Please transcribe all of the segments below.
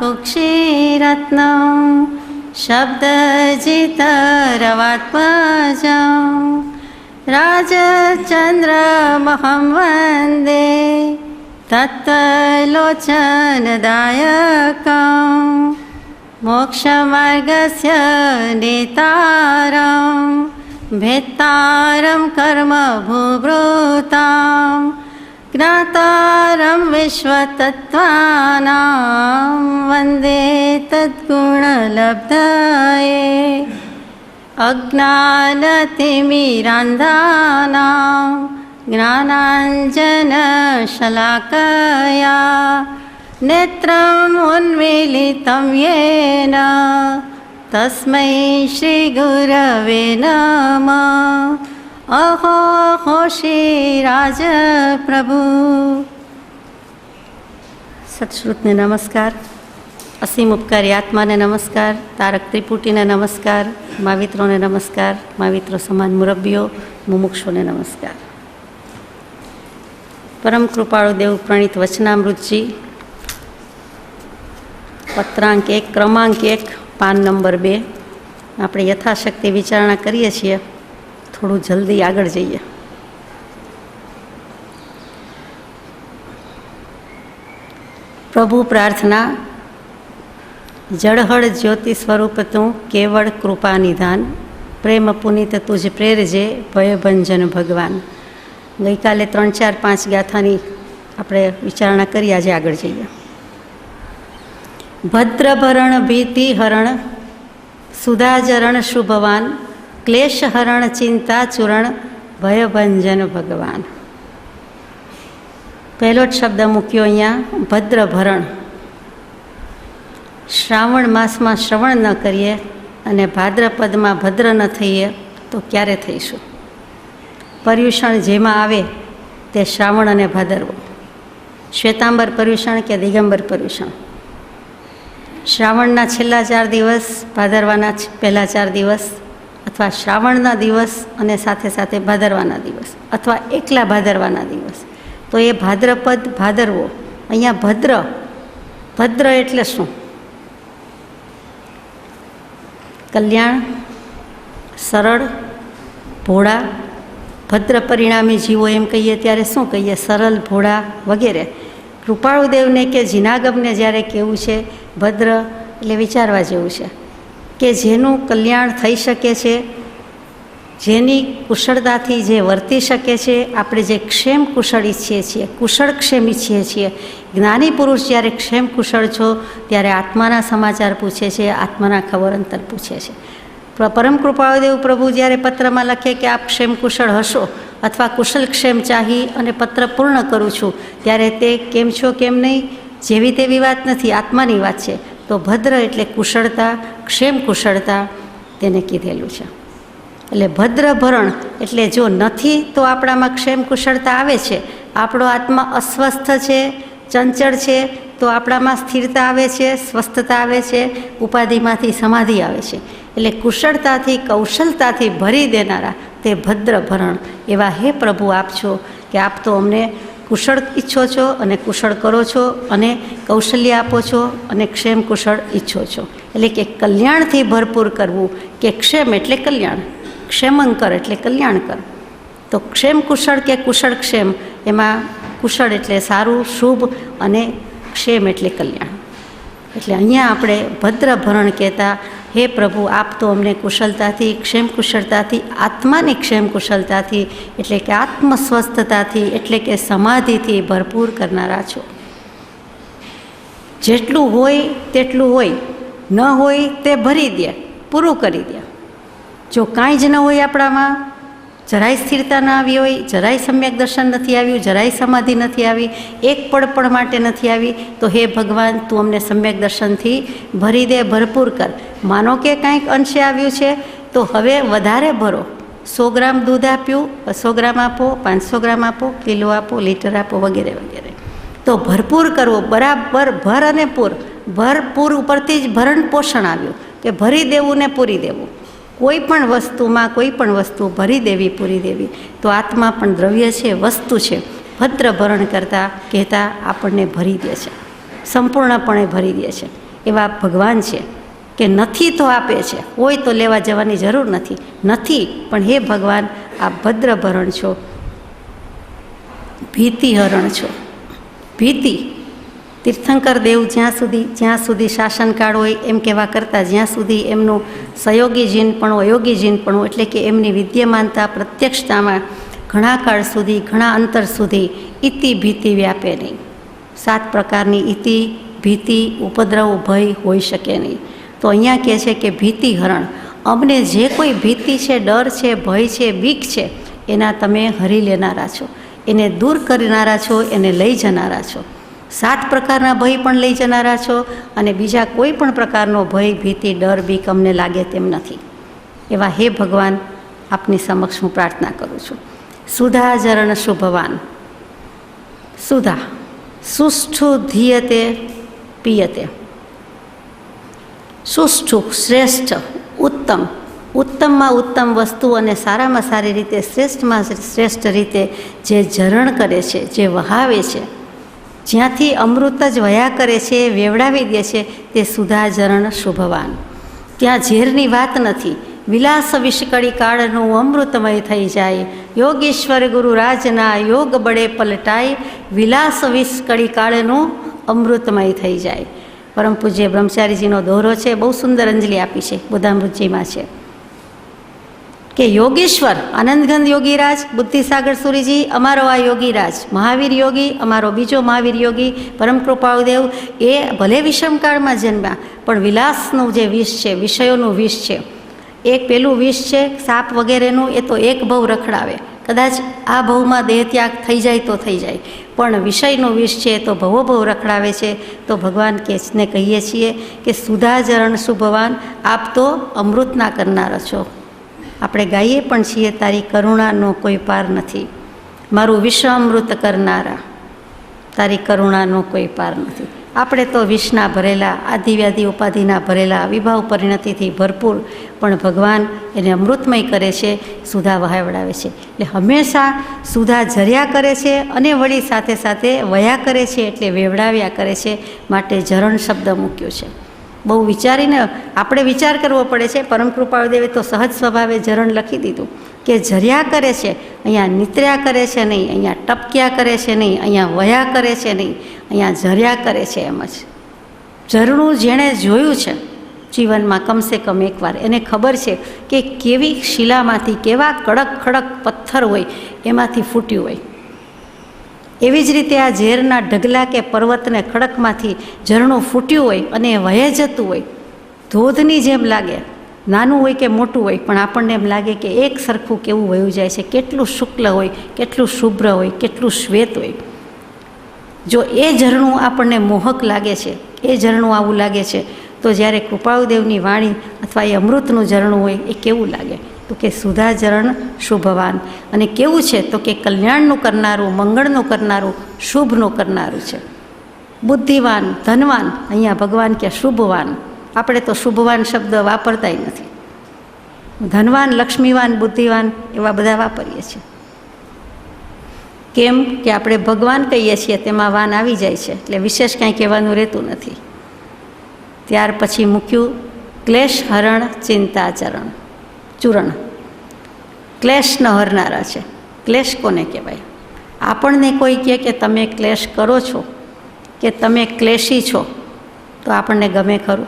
कुक्षिरत्नं शब्दजितरवात्मजं राजचन्द्रमहं वन्दे तत्त्वलोचनदायकं मोक्षमार्गस्य नेतारं भेत्तारं कर्मभूभृतां ज्ञातारं विश्वतत्त्वानां वन्दे तद्गुणलब्धये अज्ञानतिमिरान्धानां ज्ञानाञ्जनशलाकया नेत्रम् उन्मीलितं येन तस्मै श्रीगुरवे नमः। अहो श्रीराज प्रभु। सत्श्रुतने नमस्कार, असीम उपकारी आत्माने नमस्कार, तारक त्रिपुटीने नमस्कार, मावित्रोने नमस्कार, माविત્રો સમાન મુરબ્બીઓ, મુમુક્ષોને નમસ્કાર। પરમ કૃપાળુ દેવ પ્રણીત વચનામૃતજી, પત્રાંક 1, ક્રમાંક 1, પાન નંબર 2। આપણે યથાશક્તિ વિચારણા કરીએ છીએ, થોડું જલ્દી આગળ જઈએ। પ્રભુ પ્રાર્થના। જળહળ જ્યોતિ સ્વરૂપ તું કેવળ કૃપા નિધાન, પ્રેમ પુનિત તુજ પ્રેરજે ભયભંજન ભગવાન। ગઈકાલે 3, 4, 5 ગાથાની આપણે વિચારણા કરી, આજે આગળ જઈએ। ભદ્રભરણ ભીતિહરણ સુધાચરણ શુભવાન, ક્લેશહરણ ચિંતાચૂરણ ભયભંજન ભગવાન। પહેલો જ શબ્દ મૂક્યો અહીંયા, ભદ્રભરણ। શ્રાવણ માસમાં શ્રવણ ન કરીએ અને ભાદ્રપદમાં ભદ્ર ન થઈએ તો ક્યારે થઈશું? પર્યુષણ જેમાં આવે તે શ્રાવણ અને ભાદરવો, શ્વેતાંબર પર્યુષણ કે દિગંબર પર્યુષણ, શ્રાવણના છેલ્લા 4 દિવસ, ભાદરવાના પહેલા 4 દિવસ, અથવા શ્રાવણના દિવસ અને સાથે સાથે ભાદરવાના દિવસ, અથવા એકલા ભાદરવાના દિવસ, તો એ ભાદ્રપદ ભાદરવો। અહીંયા ભદ્ર, ભદ્ર એટલે શું? કલ્યાણ, સરળ, ભોળા, ભદ્ર પરિણામી જીવો એમ કહીએ ત્યારે શું કહીએ? સરળ, ભોળા વગેરે। કૃપાળુદેવને કે જીનાગમને જ્યારે કહેવું છે ભદ્ર, એટલે વિચારવા જેવું છે કે જેનું કલ્યાણ થઈ શકે છે, જેની કુશળતાથી જે વર્તી શકે છે, આપણે જે ક્ષેમ કુશળ ઈચ્છીએ છીએ, કુશળ ક્ષેમ ઈચ્છીએ છીએ। જ્ઞાની પુરુષ જ્યારે ક્ષેમ કુશળ છો ત્યારે આત્માના સમાચાર પૂછે છે, આત્માના ખબર અંતર પૂછે છે। પરમ કૃપાળુદેવ પ્રભુ જ્યારે પત્રમાં લખે કે આપ ક્ષેમ કુશળ હશો અથવા કુશલ ક્ષેમ ચાહી અને પત્ર પૂર્ણ કરું છું, ત્યારે તે કેમ છો કેમ નહીં જેવી તેવી વાત નથી, આત્માની વાત છે। તો ભદ્ર એટલે કુશળતા, ક્ષેમ કુશળતા તેને કીધેલું છે। એટલે ભદ્રભરણ એટલે જો નથી તો આપણામાં ક્ષેમ કુશળતા આવે છે, આપણો આત્મા અસ્વસ્થ છે, ચંચળ છે, તો આપણામાં સ્થિરતા આવે છે, સ્વસ્થતા આવે છે, ઉપાધિમાંથી સમાધિ આવે છે। એટલે કુશળતાથી, કૌશલતાથી ભરી દેનારા તે ભદ્રભરણ એવા હે પ્રભુ આપ છો કે આપ તો અમને કુશળ ઈચ્છો છો અને કુશળ કરો છો અને કૌશલ્ય આપો છો અને ક્ષેમ કુશળ ઈચ્છો છો। એટલે કે કલ્યાણથી ભરપૂર કરવું, કે ક્ષેમ એટલે કલ્યાણ, ક્ષેમંકર એટલે કલ્યાણકર। તો ક્ષેમ કુશળ કે કુશળ ક્ષેમ, એમાં કુશળ એટલે સારું, શુભ, અને ક્ષેમ એટલે કલ્યાણ। એટલે અહીંયા આપણે ભદ્રભરણ કહેતા, હે પ્રભુ આપ તો અમને કુશળતાથી, ક્ષેમ કુશળતાથી, આત્માની ક્ષેમ કુશળતાથી, એટલે કે આત્મસ્વસ્થતાથી, એટલે કે સમાધિથી ભરપૂર કરનારા છો। જેટલું હોય તેટલું હોય, ન હોય તે ભરી દે, પૂરું કરી દે। જો કાંઈ જ ન હોય આપણામાં, જરાય સ્થિરતા ન આવી હોય, જરાય સમ્યક દર્શન નથી આવ્યું, જરાય સમાધિ નથી આવી, એક પળ પણ માટે નથી આવી, તો હે ભગવાન તું અમને સમ્યક દર્શનથી ભરી દે, ભરપૂર કર। માનો કે કાંઈક અંશે આવ્યું છે તો હવે વધારે ભરો। 100 ગ્રામ દૂધ આપ્યું, 200 ગ્રામ આપો, 500 ગ્રામ આપો, કિલો આપો, લીટર આપો, વગેરે વગેરે। તો ભરપૂર કરવો, બરાબર ભર અને પૂર, ભરપૂર ઉપરથી જ ભરણ પોષણ આવ્યું કે ભરી દેવું ને પૂરી દેવું। કોઈ પણ વસ્તુમાં કોઈ પણ વસ્તુ ભરી દેવી, પૂરી દેવી। તો આત્મા પણ દ્રવ્ય છે, વસ્તુ છે, ભદ્ર ભરણ કરતાં કહેતા આપણને ભરી દે છે, સંપૂર્ણપણે ભરી દે છે। એવા ભગવાન છે કે નથી તો આપે છે, હોય તો લેવા જવાની જરૂર નથી પણ હે ભગવાન આપ ભદ્રભરણ છો, ભીતિહરણ છો. ભીતિ તીર્થંકર દેવ જ્યાં સુધી શાસનકાળ હોય એમ કહેવા કરતાં જ્યાં સુધી એમનું સહયોગી જીનપણું અયોગી જીનપણું એટલે કે એમની વિદ્યમાનતા પ્રત્યક્ષતામાં ઘણા કાળ સુધી ઘણા અંતર સુધી ઇતિ ભીતિ વ્યાપે નહીં. 7 પ્રકારની ઇતિ ભીતિ ઉપદ્રવ ભય હોઈ શકે નહીં. તો અહીંયા કહે છે કે ભીતિહરણ, અમને જે કોઈ ભીતિ છે, ડર છે, ભય છે, બીક છે એના તમે હરી લેનારા છો, એને દૂર કરનારા છો, એને લઈ જનારા છો. 7 પ્રકારના ભય પણ લઈ જનારા છો અને બીજા કોઈ પણ પ્રકારનો ભય ભીતિ ડર બીક અમને લાગે તેમ નથી. એવા હે ભગવાન આપની સમક્ષ હું પ્રાર્થના કરું છું. સુધાચરણ શુભવાન, સુધા સુષ્ઠુ ધીયતે પીયતે, સુષ્ઠુ શ્રેષ્ઠ, ઉત્તમ, ઉત્તમમાં ઉત્તમ વસ્તુ અને સારામાં સારી રીતે શ્રેષ્ઠમાં શ્રેષ્ઠ રીતે જે ઝરણ કરે છે, જે વહાવે છે, જ્યાંથી અમૃત જ વયા કરે છે, વેવડાવી દે છે તે સુધાચરણ શુભવાન. ત્યાં ઝેરની વાત નથી. વિલાસ વિષકડી કાળનું અમૃતમય થઈ જાય, યોગેશ્વર ગુરુ રાજના યોગ બળે પલટાય, વિલાસ વિષકડી કાળનું અમૃતમય થઈ જાય. પરમ પૂજ્ય બ્રહ્મચારીજીનો દોહરો છે, બહુ સુંદર અંજલિ આપી છે બુદ્ધામૃતજીમાં છે કે યોગેશ્વર આનંદગંધ યોગીરાજ બુદ્ધિસાગર સુરીજી અમારો આ યોગીરાજ, મહાવીર યોગી અમારો બીજો મહાવીર યોગી પરમ કૃપાળુદેવ, એ ભલે વિષમકાળમાં જન્મ્યા પણ વિલાસનું જે વિષ છે, વિષયોનું વિષ છે, એક પેલું વિષ છે સાપ વગેરેનું, એ તો એક ભવ રખડાવે, કદાચ આ ભવમાં દેહત્યાગ થઈ જાય તો થઈ જાય, પણ વિષયનું વિષ છે તો ભવોભવ રખડાવે છે. તો ભગવાન કેશને કહીએ છીએ કે સુધાચરણ શુભવાન, આપ તો અમૃતના કરનાર છો. આપણે ગાઈએ પણ છીએ તારી કરુણાનો કોઈ પાર નથી, મારું વિશ્વ અમૃત કરનારા, તારી કરુણાનો કોઈ પાર નથી. આપણે તો વિષના ભરેલા, આદિવ્યાધિ ઉપાધિના ભરેલા, વિભાવ પરિણતિથી ભરપૂર, પણ ભગવાન એને અમૃતમય કરે છે, સુધા વહાવડાવે છે. એટલે હંમેશા સુધા ઝર્યા કરે છે અને વળી સાથે સાથે વયા કરે છે, એટલે વેવડાવ્યા કરે છે, માટે ઝરણ શબ્દ મૂક્યો છે. બહુ વિચારીને આપણે વિચાર કરવો પડે છે. પરમ કૃપાળુદેવે તો સહજ સ્વભાવે ઝરણ લખી દીધું કે ઝર્યા કરે છે, અહીંયા નિત્ર્યા કરે છે નહીં, અહીંયા ટપક્યા કરે છે નહીં, અહીંયા વયા કરે છે નહીં, અહીંયા ઝર્યા કરે છે. એમ જ ઝરણું જેણે જોયું છે જીવનમાં કમસે કમ એકવાર, એને ખબર છે કે કેવી શિલામાંથી, કેવા કડક ખડક પથ્થર હોય એમાંથી ફૂટ્યું હોય. એવી જ રીતે આ ઝેરના ઢગલા કે પર્વતને ખડકમાંથી ઝરણું ફૂટ્યું હોય અને વહે જતું હોય, ધોધની જેમ લાગે, નાનું હોય કે મોટું હોય પણ આપણને એમ લાગે કે એક સરખું કેવું વયું જાય છે, કેટલું શુક્લ હોય, કેટલું શુભ્ર હોય, કેટલું શ્વેત હોય. જો એ ઝરણું આપણને મોહક લાગે છે, એ ઝરણું આવું લાગે છે, તો જ્યારે કૃપાળુદેવની વાણી અથવા એ અમૃતનું ઝરણું હોય એ કેવું લાગે? તો કે સુધાચરણ શુભવાન. અને કેવું છે? તો કે કલ્યાણનું કરનારું, મંગળનું કરનારું, શુભનું કરનારું છે. બુદ્ધિવાન, ધનવાન, અહીંયા ભગવાન કે શુભવાન. આપણે તો શુભવાન શબ્દ વાપરતા નથી. ધનવાન, લક્ષ્મીવાન, બુદ્ધિવાન એવા બધા વાપરીએ છીએ. કેમ કે આપણે ભગવાન કહીએ છીએ તેમાં વાન આવી જાય છે, એટલે વિશેષ કાંઈ કહેવાનું રહેતું નથી. ત્યાર પછી મૂક્યું ક્લેશ હરણ ચિંતાચરણ ચૂરણ. ક્લેશ ન હરનારા છે. ક્લેશ કોને કહેવાય? આપણને કોઈ કહે કે તમે ક્લેશ કરો છો કે તમે ક્લેશી છો તો આપણને ગમે ખરું?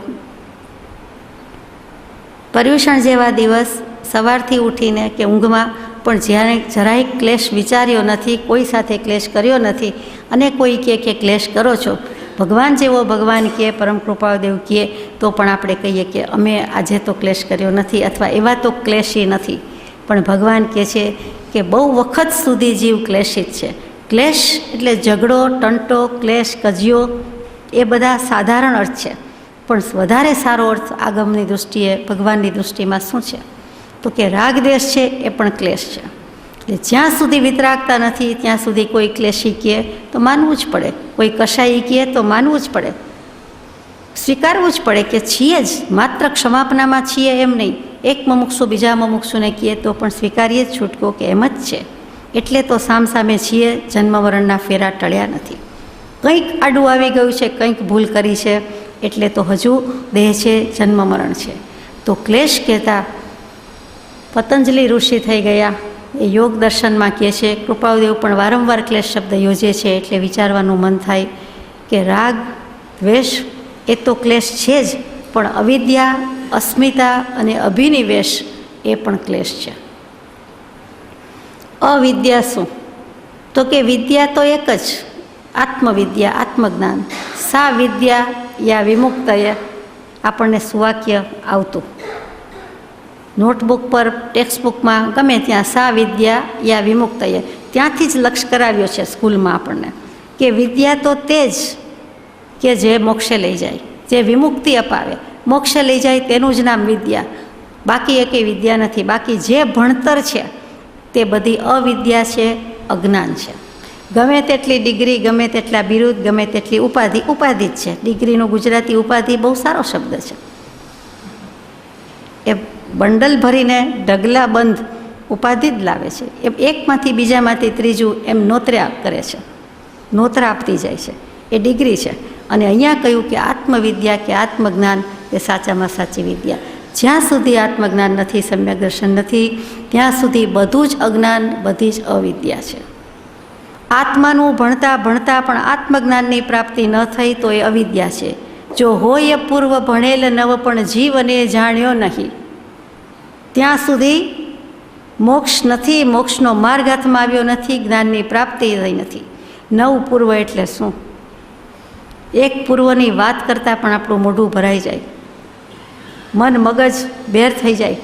પર્યુષણ જેવા દિવસ સવારથી ઉઠીને કે ઊંઘમાં પણ જ્યારે જરાય ક્લેશ વિચાર્યો નથી, કોઈ સાથે ક્લેશ કર્યો નથી, અને કોઈ કહે કે ક્લેશ કરો છો, ભગવાન જેવો ભગવાન કહે, પરમ કૃપાળુદેવ કહે, તો પણ આપણે કહીએ કે અમે આજે તો ક્લેશ કર્યો નથી, અથવા એવા તો ક્લેશી નથી. પણ ભગવાન કહે છે કે બહુ વખત સુધી જીવ ક્લેશિત છે. ક્લેશ એટલે ઝઘડો, ટંટો, ક્લેશ, કજિયો, એ બધા સાધારણ અર્થ છે, પણ વધારે સારો અર્થ આગમની દૃષ્ટિએ, ભગવાનની દૃષ્ટિમાં શું છે? તો કે રાગદ્વેષ છે એ પણ ક્લેશ છે. એટલે જ્યાં સુધી વિતરાગતા નથી ત્યાં સુધી કોઈ ક્લેશી કહે તો માનવું જ પડે, કોઈ કશાઈ કહે તો માનવું જ પડે, સ્વીકારવું જ પડે કે છીએ જ, માત્ર ક્ષમાપનામાં છીએ એમ નહીં. એક મુમુક્ષુ બીજા મુમુક્ષુને કહે તો પણ સ્વીકારીએ જ છૂટકો કે એમ જ છે. એટલે તો સામસામે છીએ, જન્મ મરણના ફેરા ટળ્યા નથી. કંઈક આડું આવી ગયું છે, કંઈક ભૂલ કરી છે, એટલે તો હજુ દેહ છે, જન્મ મરણ છે. તો ક્લેશ કહેતા પતંજલિ ઋષિ થઈ ગયા, એ યોગ દર્શનમાં કહે છે. કૃપાળુદેવ પણ વારંવાર ક્લેશ શબ્દ યોજે છે, એટલે વિચારવાનું મન થાય કે રાગ દ્વેષ એ તો ક્લેશ છે જ, પણ અવિદ્યા, અસ્મિતા અને અભિનિવેશ એ પણ ક્લેશ છે. અવિદ્યા શું? તો કે વિદ્યા તો એક જ, આત્મવિદ્યા, આત્મજ્ઞાન. સા વિદ્યા યા વિમુક્તય આપણને સુવાક્ય આવતું નોટબુક પર, ટેક્સ્ટબુકમાં, ગમે ત્યાં સા વિદ્યા યા વિમુક્તય, ત્યાંથી જ લક્ષ્ય કરાવ્યો છે સ્કૂલમાં આપણને કે વિદ્યા તો તે જ કે જે મોક્ષે લઈ જાય, જે વિમુક્તિ અપાવે, મોક્ષે લઈ જાય તેનું જ નામ વિદ્યા. બાકી એકેય વિદ્યા નથી. બાકી જે ભણતર છે તે બધી અવિદ્યા છે, અજ્ઞાન છે. ગમે તેટલી ડિગ્રી, ગમે તેટલા બિરુદ, ગમે તેટલી ઉપાધિ, ઉપાધિ જ છે. ડિગ્રીનો ગુજરાતી ઉપાધિ બહુ સારો શબ્દ છે. એ બંડલ ભરીને ઢગલા બંધ ઉપાધિ જ લાવે છે. એ એકમાંથી બીજામાંથી ત્રીજું એમ નોતર્યા કરે છે, નોતરા આપતી જાય છે. એ ડિગ્રી છે. અને અહીંયા કહ્યું કે આત્મવિદ્યા કે આત્મજ્ઞાન એ સાચામાં સાચી વિદ્યા. જ્યાં સુધી આત્મજ્ઞાન નથી, સમ્યક દર્શન નથી, ત્યાં સુધી બધું જ અજ્ઞાન, બધી જ અવિદ્યા છે. આત્માનું ભણતા ભણતા પણ આત્મજ્ઞાનની પ્રાપ્તિ ન થઈ તો એ અવિદ્યા છે. જો હોય પૂર્વ ભણેલ નવ પણ જીવને જાણ્યો નહીં, ત્યાં સુધી મોક્ષ નથી, મોક્ષનો માર્ગ હાથમાં આવ્યો નથી, જ્ઞાનની પ્રાપ્તિ થઈ નથી. નવ પૂર્વ એટલે શું? એક પૂર્વની વાત કરતાં પણ આપણું મોઢું ભરાઈ જાય, મન મગજ બેર થઈ જાય,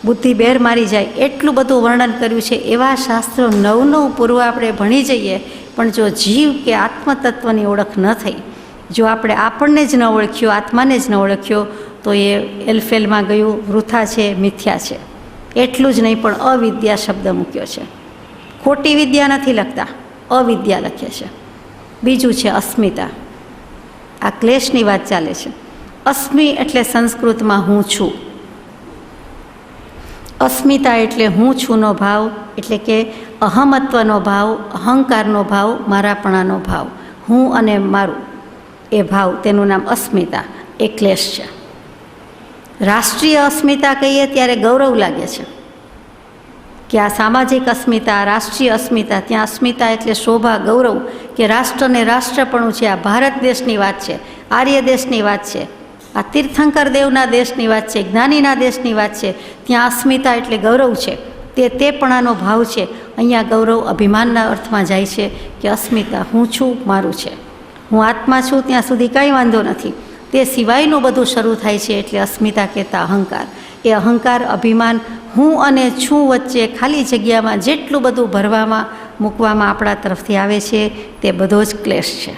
બુદ્ધિ બેર મારી જાય, એટલું બધું વર્ણન કર્યું છે. એવા શાસ્ત્રો નવ પૂર્વ આપણે ભણી જઈએ, પણ જો જીવ કે આત્મતત્વની ઓળખ ન થઈ, જો આપણે આપણને જ ન ઓળખ્યો, આત્માને જ ન ઓળખ્યો, તો એ એલફેલમાં ગયું, વૃથા છે, મિથ્યા છે. એટલું જ નહીં, પણ અવિદ્યા શબ્દ મૂક્યો છે. ખોટી વિદ્યા નથી લખતા, અવિદ્યા લખે છે. બીજું છે અસ્મિતા. આ ક્લેશની વાત ચાલે છે. અસ્મિ એટલે સંસ્કૃતમાં હું છું. અસ્મિતા એટલે હું છુંનો ભાવ, એટલે કે અહમત્વનો ભાવ, અહંકારનો ભાવ, મારાપણાનો ભાવ, હું અને મારું એ ભાવ, તેનું નામ અસ્મિતા. એ ક્લેશ છે. રાષ્ટ્રીય અસ્મિતા કહીએ ત્યારે ગૌરવ લાગે છે કે આ સામાજિક અસ્મિતા, રાષ્ટ્રીય અસ્મિતા, ત્યાં અસ્મિતા એટલે શોભા, ગૌરવ, કે રાષ્ટ્રને રાષ્ટ્રપણું છે. આ ભારત દેશની વાત છે, આર્ય દેશની વાત છે, આ તીર્થંકર દેવના દેશની વાત છે, જ્ઞાનીના દેશની વાત છે. ત્યાં અસ્મિતા એટલે ગૌરવ છે, તેપણાનો ભાવ છે. અહીંયા ગૌરવ અભિમાનના અર્થમાં જાય છે કે અસ્મિતા, હું છું, મારું છે, હું આત્મા છું, ત્યાં સુધી કાંઈ વાંધો નથી. તે સિવાયનું બધું શરૂ થાય છે એટલે અસ્મિતા કહેતા અહંકાર. એ અહંકાર, અભિમાન, હું અને છું વચ્ચે ખાલી જગ્યામાં જેટલું બધું ભરવામાં, મૂકવામાં આપણા તરફથી આવે છે, તે બધો જ ક્લેશ છે.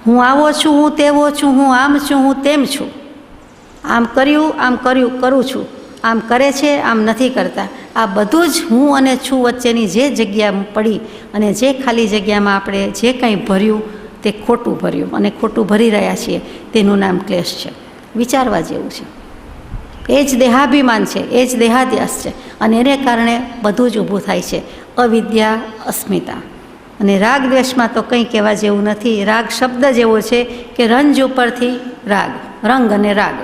હું આવો છું, હું તેવો છું, હું આમ છું, હું તેમ છું, આમ કર્યું, આમ કર્યું, કરું છું, આમ કરે છે, આમ નથી કરતા. આ બધું જ હું અને છું વચ્ચેની જે જગ્યા પડી અને જે ખાલી જગ્યામાં આપણે જે કંઈ ભર્યું તે ખોટું ભર્યું અને ખોટું ભરી રહ્યા છીએ, તેનું નામ ક્લેશ છે. વિચારવા જેવું છે. એ જ દેહાભિમાન છે, એ જ દેહાદ્યાસ છે, અને એને કારણે બધું જ ઊભું થાય છે. અવિદ્યા, અસ્મિતા. અને રાગ દ્વેષમાં તો કંઈ કહેવા જેવું નથી. રાગ શબ્દ જેવો છે કે રંજ ઉપરથી રાગ, રંગ અને રાગ,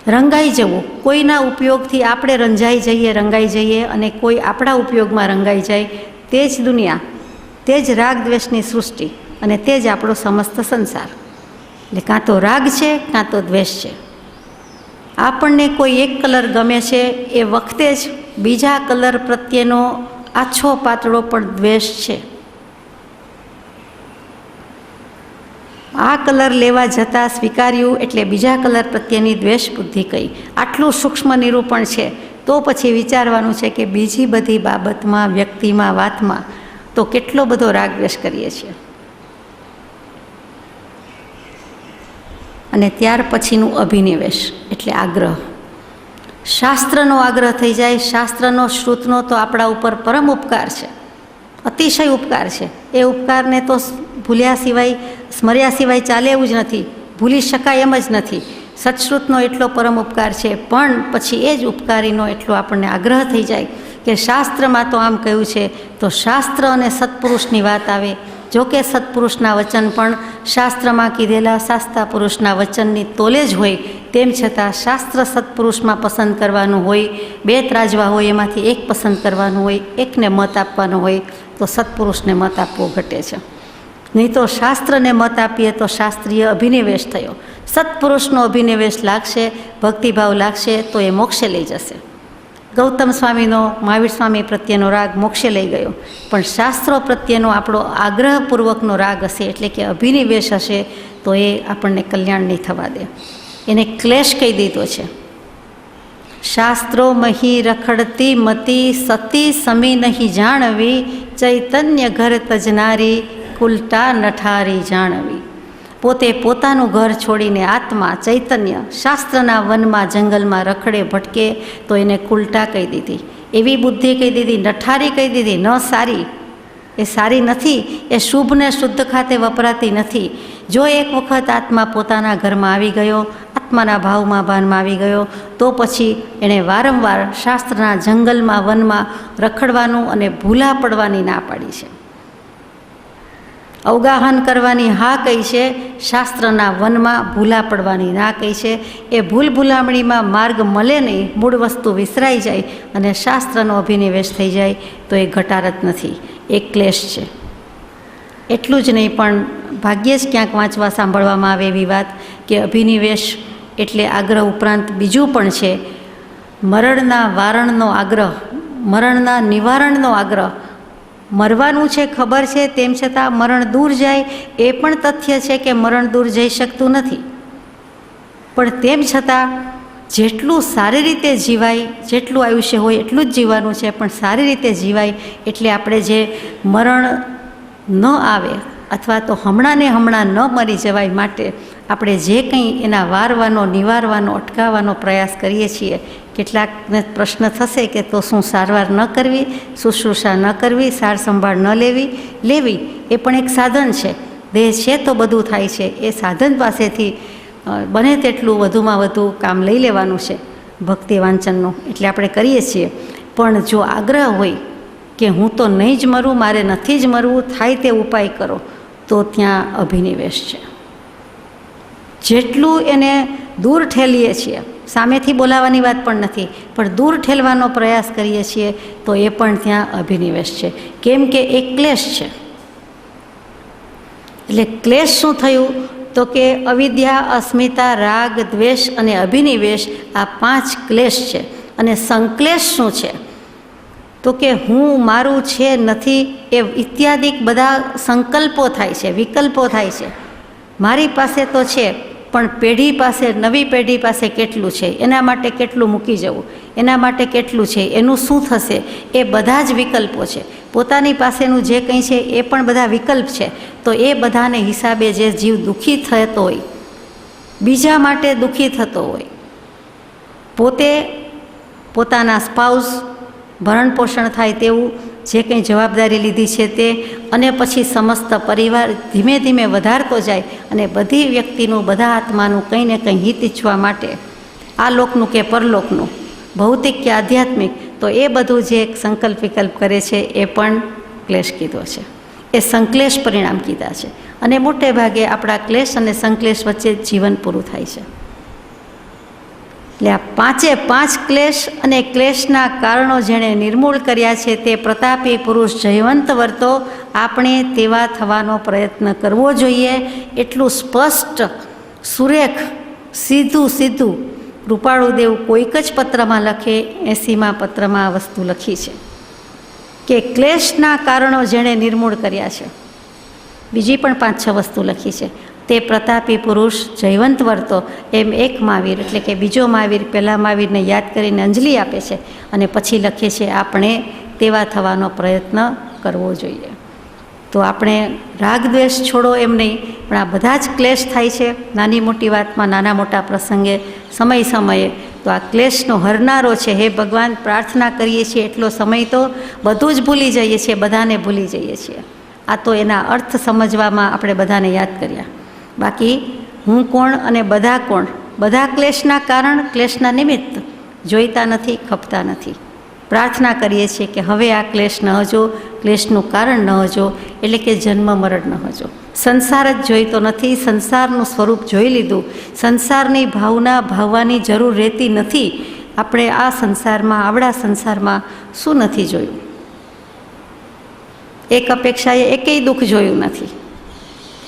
રંગાઈ જવું. કોઈના ઉપયોગથી આપણે રંજાઈ જઈએ, રંગાઈ જઈએ, અને કોઈ આપણા ઉપયોગમાં રંગાઈ જાય, તે જ દુનિયા, તે જ રાગ દ્વેષની સૃષ્ટિ, અને તે જ આપણો સમસ્ત સંસાર. એટલે કાં તો રાગ છે, કાં તો દ્વેષ છે. આપણને કોઈ એક કલર ગમે છે, એ વખતે જ બીજા કલર પ્રત્યેનો આછો પાતળો પણ દ્વેષ છે. આ કલર લેવા જતાં સ્વીકાર્યું એટલે બીજા કલર પ્રત્યેની દ્વેષ બુદ્ધિ કહી. આટલું સૂક્ષ્મ નિરૂપણ છે, તો પછી વિચારવાનું છે કે બીજી બધી બાબતમાં, વ્યક્તિમાં, વાતમાં તો કેટલો બધો રાગ દ્વેષ કરીએ છીએ. અને ત્યાર પછીનું અભિનિવેશ એટલે આગ્રહ. શાસ્ત્રનો આગ્રહ થઈ જાય. શાસ્ત્રનો, શ્રુતનો તો આપણા ઉપર પરમ ઉપકાર છે, અતિશય ઉપકાર છે. એ ઉપકારને તો ભૂલ્યા સિવાય, સ્મર્યા સિવાય ચાલે એવું જ નથી, ભૂલી શકાય એમ જ નથી. સત્શ્રુતનો એટલો પરમ ઉપકાર છે, પણ પછી એ જ ઉપકારીનો એટલો આપણને આગ્રહ થઈ જાય કે શાસ્ત્રમાં તો આમ કહ્યું છે, તો શાસ્ત્ર અને સત્પુરુષની વાત આવે. જો કે સત્પુરુષના વચન પણ શાસ્ત્રમાં કીધેલા શાસ્તા પુરુષના વચનની તોલે જ હોય, તેમ છતાં શાસ્ત્ર સત્પુરુષમાં પસંદ કરવાનું હોય, 2 ત્રાજવા હોય એમાંથી એક પસંદ કરવાનું હોય, એકને મત આપવાનો હોય, તો સત્પુરુષને મત આપવો ઘટે છે. નહીં તો શાસ્ત્રને મત આપીએ તો શાસ્ત્રીય અભિનિવેશ થયો. સત્પુરુષનો અભિનિવેશ લાગશે, ભક્તિભાવ લાગશે તો એ મોક્ષે લઈ જશે. ગૌતમ સ્વામીનો મહાવીર સ્વામી પ્રત્યેનો રાગ મોક્ષે લઈ ગયો, પણ શાસ્ત્રો પ્રત્યેનો આપણો આગ્રહપૂર્વકનો રાગ હશે, એટલે કે અભિનિવેશ હશે, તો એ આપણને કલ્યાણ નહીં થવા દે. એને ક્લેશ કહી દીધો છે. શાસ્ત્રો મહી રખડતી મતી સતી સમી નહીં જાણવી, ચૈતન્ય ઘર તજનારી કુલટા નઠારી જાણવી. પોતે પોતાનું ઘર છોડીને આત્મા ચૈતન્ય શાસ્ત્રના વનમાં જંગલમાં રખડે ભટકે તો એને કુલટા કહી દીધી, એવી બુદ્ધિ કહી દીધી, નઠારી કહી દીધી, ન સારી. એ સારી નથી, એ શુભ ને શુદ્ધ ખાતે વપરાતી નથી. જો એક વખત આત્મા પોતાના ઘરમાં આવી ગયો, આત્માના ભાવમાં ભાનમાં આવી ગયો, તો પછી એણે વારંવાર શાસ્ત્રના જંગલમાં વનમાં રખડવાનું અને ભૂલા પડવાની ના પાડી છે. અવગાહન કરવાની હા કહી છે, શાસ્ત્રના વનમાં ભૂલા પડવાની ના કહી છે. એ ભૂલ ભૂલામણીમાં માર્ગ મળે નહીં, મૂળ વસ્તુ વિસરાઈ જાય અને શાસ્ત્રનો અભિનિવેશ થઈ જાય તો એ ઘટારત નથી, એ ક્લેશ છે. એટલું જ નહીં, પણ ભાગ્યે જ ક્યાંક વાંચવા સાંભળવામાં આવે એવી વાત કે અભિનિવેશ એટલે આગ્રહ ઉપરાંત બીજું પણ છે, મરણના વારણનો આગ્રહ, મરણના નિવારણનો આગ્રહ. મરવાનું છે ખબર છે, તેમ છતાં મરણ દૂર જાય એ પણ તથ્ય છે કે મરણ દૂર જઈ શકતું નથી, પણ તેમ છતાં જેટલું સારી રીતે જીવાય, જેટલું આયુષ્ય હોય એટલું જ જીવવાનું છે, પણ સારી રીતે જીવાય એટલે આપણે જે મરણ ન આવે અથવા તો હમણાં ને હમણાં ન મરી જવાય માટે આપણે જે કંઈ એના વારવાનો, નિવારવાનો, અટકાવવાનો પ્રયાસ કરીએ છીએ. કેટલાકને પ્રશ્ન થશે કે તો શું સારવાર ન કરવી, શુશ્રૂષા ન કરવી, સાર સંભાળ ન લેવી, એ પણ એક સાધન છે. દેહ છે તો બધું થાય છે. એ સાધન પાસેથી બને તેટલું વધુમાં વધુ કામ લઈ લેવાનું છે ભક્તિ વાંચનનું, એટલે આપણે કરીએ છીએ. પણ જો આગ્રહ હોય કે હું તો નહીં જ મરું, મારે નથી જ મરવું, થાય તે ઉપાય કરો, તો ત્યાં અભિનિવેશ છે. જેટલું એને દૂર ઠેલીએ છીએ, સામેથી બોલાવવાની વાત પણ નથી, પણ દૂર ઠેલવાનો પ્રયાસ કરીએ છીએ તો એ પણ ત્યાં અભિનિવેશ છે. કેમ કે એ ક્લેશ છે. એટલે ક્લેશ શું થયું તો કે અવિદ્યા, અસ્મિતા, રાગ, દ્વેષ અને અભિનિવેશ, આ 5 ક્લેશ છે. અને સંક્લેશ શું છે તો કે હું, મારું, છે, નથી, એ ઇત્યાદિક બધા સંકલ્પો થાય છે, વિકલ્પો થાય છે. મારી પાસે તો છે, પણ પેઢી પાસે, નવી પેઢી પાસે કેટલું છે, એના માટે કેટલું મૂકી જવું, એના માટે કેટલું છે, એનું શું થશે, એ બધા જ વિકલ્પો છે. પોતાની પાસેનું જે કંઈ છે એ પણ બધા વિકલ્પ છે. તો એ બધાને હિસાબે જે જીવ દુઃખી થતો હોય, બીજા માટે દુઃખી થતો હોય, પોતે પોતાના સ્પાઉસ ભરણ પોષણ થાય તેવું જે કંઈ જવાબદારી લીધી છે તે, અને પછી સમસ્ત પરિવાર ધીમે ધીમે વધારતો જાય અને બધી વ્યક્તિનું, બધા આત્માનું કંઈ ને કંઈ હિત ઈચ્છવા માટે, આ લોકનું કે પરલોકનું, ભૌતિક કે આધ્યાત્મિક, તો એ બધું જે એક સંકલ્પ વિકલ્પ કરે છે એ પણ ક્લેશ કીધો છે. એ સંક્લેશ પરિણામ કીધા છે. અને મોટે ભાગે આપણા ક્લેશ અને સંક્લેશ વચ્ચે જીવન પૂરું થાય છે. એટલે આ 5 ક્લેશ અને ક્લેશના કારણો જેણે નિર્મૂળ કર્યા છે તે પ્રતાપી પુરુષ જયવંત વર્તો, આપણે તેવા થવાનો પ્રયત્ન કરવો જોઈએ. એટલું સ્પષ્ટ, સુરેખ, સીધું કૃપાળુદેવ કોઈક જ પત્રમાં લખે, 80મા પત્રમાં આ વસ્તુ લખી છે કે ક્લેશના કારણો જેણે નિર્મૂળ કર્યા છે. બીજી પણ 5-6 વસ્તુ લખી છે. તે પ્રતાપી પુરુષ જયવંત વર્તો, એમ એક મહાવીર એટલે કે બીજો મહાવીર પહેલા મહાવીરને યાદ કરીને અંજલિ આપે છે અને પછી લખે છે આપણે તેવા થવાનો પ્રયત્ન કરવો જોઈએ. તો આપણે રાગ દ્વેષ છોડો એમ નહીં, પણ આ બધા જ ક્લેશ થાય છે નાની મોટી વાતમાં, નાના મોટા પ્રસંગે, સમયે. તો આ ક્લેશનો હરનારો છે હે ભગવાન. પ્રાર્થના કરીએ છીએ એટલો સમય તો બધું જ ભૂલી જઈએ છીએ, બધાને ભૂલી જઈએ છીએ. આ તો એના અર્થ સમજવામાં આપણે બધાને યાદ કર્યા. બાકી હું કોણ અને બધા કોણ, બધા ક્લેશના કારણ, ક્લેશના નિમિત્ત જોઈતા નથી, ખપતા નથી. પ્રાર્થના કરીએ છીએ કે હવે આ ક્લેશ ન હજો, ક્લેશનું કારણ ન હજો, એટલે કે જન્મ મરણ ન હજો. સંસાર જ જોઈતો નથી, સંસારનું સ્વરૂપ જોઈ લીધું. સંસારની ભાવના ભાવવાની જરૂર રહેતી નથી. આપણે આ સંસારમાં, આવડા સંસારમાં શું નથી જોયું? એક અપેક્ષાએ એકેય દુઃખ જોયું નથી.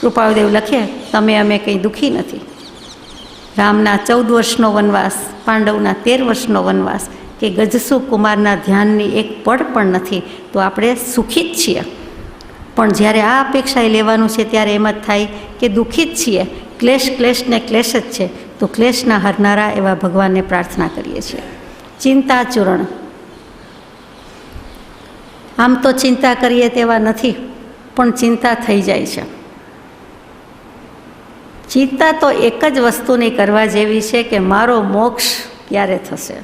કૃપાળુદેવ લખે, તમે અમે કંઈ દુઃખી નથી. રામના 14 વર્ષનો વનવાસ, પાંડવના 13 વર્ષનો વનવાસ કે ગજસુ કુમારના ધ્યાનની એક પળ પણ નથી, તો આપણે સુખી જ છીએ. પણ જ્યારે આ અપેક્ષાએ લેવાનું છે ત્યારે એમ જ થાય કે દુઃખી જ છીએ. ક્લેશ ને ક્લેશ જ છે. તો ક્લેશના હરનારા એવા ભગવાનને પ્રાર્થના કરીએ છીએ. ચિંતાચૂર્ણ. આમ તો ચિંતા કરીએ તેવા નથી, પણ ચિંતા થઈ જાય છે. ચિંતા તો એક જ વસ્તુની કરવા જેવી છે કે મારો મોક્ષ ક્યારે થશે.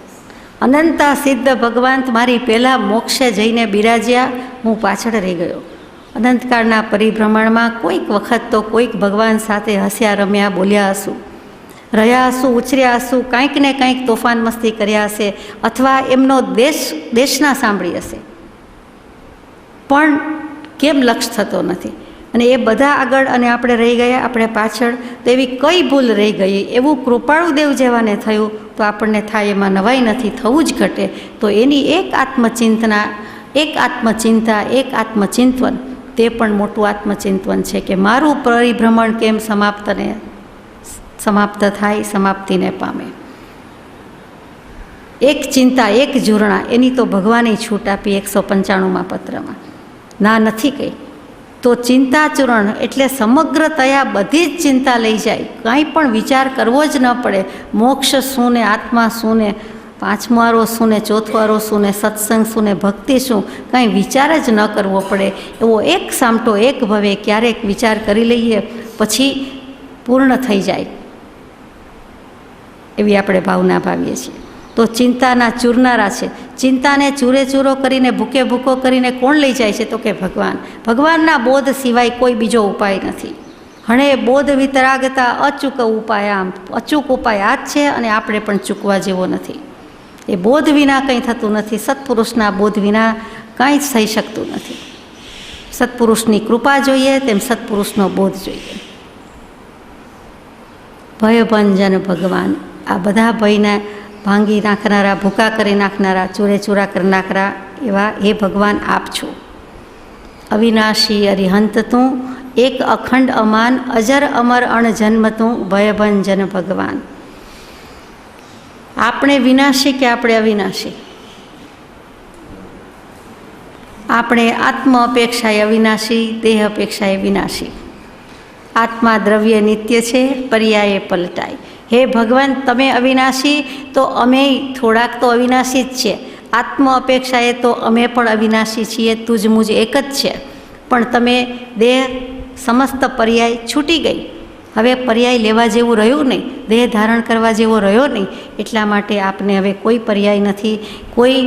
અનંતા સિદ્ધ ભગવાન મારી પહેલાં મોક્ષે જઈને બિરાજ્યા, હું પાછળ રહી ગયો. અનંતકાળના પરિભ્રમણમાં કોઈક વખત તો કોઈક ભગવાન સાથે હસ્યા રમ્યા, બોલ્યા હશું, રહ્યા હશું, ઉછર્યા હશું, કાંઈક ને કાંઈક તોફાન મસ્તી કર્યા હશે, અથવા એમનો દેશના સાંભળી હશે, પણ કેમ લક્ષ થતો નથી. અને એ બધા આગળ અને આપણે રહી ગયા, આપણે પાછળ. તો એવી કઈ ભૂલ રહી ગઈ, એવું કૃપાળુદેવ જેવાને થયું તો આપણને થાય એમાં નવાઈ નથી, થવું જ ઘટે. તો એની એક આત્મચિંતના, એક આત્મચિંતા, એક આત્મચિંતન, તે પણ મોટું આત્મચિંતન છે કે મારું પરિભ્રમણ કેમ સમાપ્ત થાય, સમાપ્તિને પામે. એક ચિંતા, એક ઝૂરણા, એની તો ભગવાને છૂટ આપી 195માં પત્રમાં. ના નથી કહી. તો ચિંતાચૂર્ણ એટલે સમગ્રતયા બધી જ ચિંતા લઈ જાય, કાંઈ પણ વિચાર કરવો જ ન પડે. મોક્ષ શું ને, આત્મા શું ને, પાંચમારો શું ને, ચોથવારો શું ને, સત્સંગ શું ને, ભક્તિ શું, કાંઈ વિચાર જ ન કરવો પડે. એવો એક સામટો, એક ભવે ક્યારેક વિચાર કરી લઈએ, પછી પૂર્ણ થઈ જાય એવી આપણે ભાવના ભાવીએ છીએ. તો ચિંતાના ચૂરનારા છે. ચિંતાને ચૂરે ચૂરો કરીને, ભૂકે ભૂકો કરીને કોણ લઈ જાય છે? તો કે ભગવાન. ભગવાનના બોધ સિવાય કોઈ બીજો ઉપાય નથી. હણે બોધ વિતરાગતા અચૂક ઉપાય, આમ અચૂક ઉપાય આ જ છે, અને આપણે પણ ચૂકવા જેવો નથી. એ બોધ વિના કંઈ થતું નથી. સત્પુરુષના બોધ વિના કાંઈ જ થઈ શકતું નથી. સત્પુરુષની કૃપા જોઈએ, તેમ સત્પુરુષનો બોધ જોઈએ. ભયભંજન ભગવાન. આ બધા ભયને ભાંગી નાખનારા, ભૂકા કરી નાખનારા, ચૂરે ચૂરા કરી નાખનારા એવા હે ભગવાન આપ છો. અવિનાશી અરિહંત તું, એક અખંડ અમાન, અજર અમર અણજન્મ તું, ભયભંજન ભગવાન. આપણે વિનાશી કે આપણે અવિનાશી? આપણે આત્મ અપેક્ષાએ અવિનાશી, દેહ અપેક્ષાએ વિનાશી. આત્મા દ્રવ્ય નિત્ય છે, પર્યાયે પલટાય. હે ભગવાન, તમે અવિનાશી તો અમે થોડાક તો અવિનાશી જ છીએ. આત્મ અપેક્ષાએ તો અમે પણ અવિનાશી છીએ, તુજ મુજ એક જ છે. પણ તમે દેહ સમસ્ત પર્યાય છૂટી ગઈ. હવે પર્યાય લેવા જેવું રહ્યું નહીં, દેહ ધારણ કરવા જેવો રહ્યો નહીં. એટલા માટે આપને હવે કોઈ પર્યાય નથી. કોઈ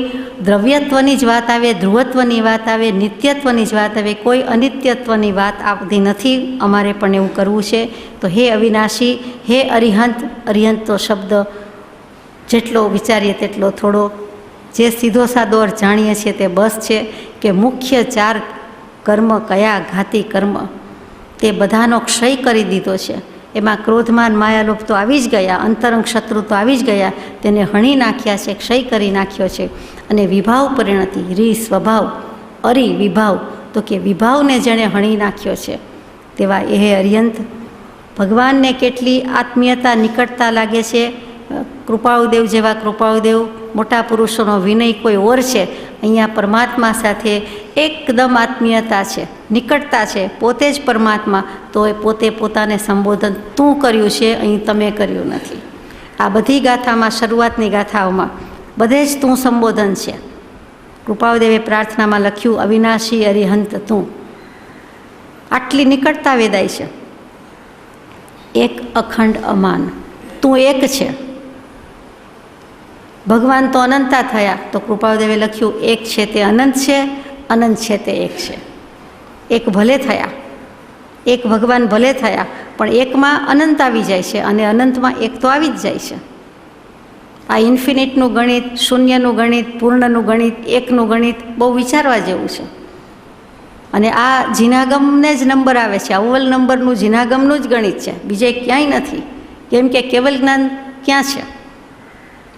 દ્રવ્યત્વની જ વાત આવે, ધ્રુવત્વની વાત આવે, નિત્યત્વની જ વાત આવે, કોઈ અનિત્યત્વની વાત આવતી નથી. અમારે પણ એવું કરવું છે. તો હે અવિનાશી, હે અરિહંત. અરિહંત તો શબ્દ જેટલો વિચારીએ તેટલો થોડો. જે સીધો સાદો અર્થ જાણીએ છીએ તે બસ છે કે મુખ્ય 4 કર્મ કયા ઘાતી કર્મ, તે બધાનો ક્ષય કરી દીધો છે. એમાં ક્રોધમાન માયાલોભ તો આવી જ ગયા, અંતરંગ શત્રુ તો આવી જ ગયા, તેને હણી નાખ્યા છે, ક્ષય કરી નાખ્યો છે. અને વિભાવ પરિણતિ, રી સ્વભાવ, અરી વિભાવ, તો કે વિભાવને જેણે હણી નાખ્યો છે. તેવા એ અરિહંત ભગવાનને કેટલી આત્મીયતા, નિકટતા લાગે છે. કૃપાળુદેવ જેવા કૃપાળુદેવ, મોટા પુરુષોનો વિનય કોઈ ઓર છે. અહીંયા પરમાત્મા સાથે એકદમ આત્મીયતા છે, નિકટતા છે. પોતે જ પરમાત્મા, તો એ પોતે પોતાને સંબોધન તું કર્યું છે, અહીં તમે કર્યું નથી. આ બધી ગાથામાં, શરૂઆતની ગાથાઓમાં બધે જ તું સંબોધન છે. કૃપાળુદેવે પ્રાર્થનામાં લખ્યું, અવિનાશી અરિહંત તું. આટલી નિકટતા વેદાય છે. એક અખંડ અમાન, તું એક છે. ભગવાન તો અનંતા થયા, તો કૃપાળુદેવે લખ્યું, એક છે તે અનંત છે, અનંત છે તે એક છે. એક ભલે થયા, એક ભગવાન ભલે થયા, પણ એકમાં અનંત આવી જાય છે, અને અનંતમાં એક તો આવી જ જાય છે. આ ઇન્ફિનિટનું ગણિત, શૂન્યનું ગણિત, પૂર્ણનું ગણિત, એકનું ગણિત બહુ વિચારવા જેવું છે. અને આ જીનાગમને જ નંબર આવે છે, અવ્વલ નંબરનું જીનાગમનું જ ગણિત છે, બીજે ક્યાંય નથી. કેમ કે કેવલ જ્ઞાન ક્યાં છે?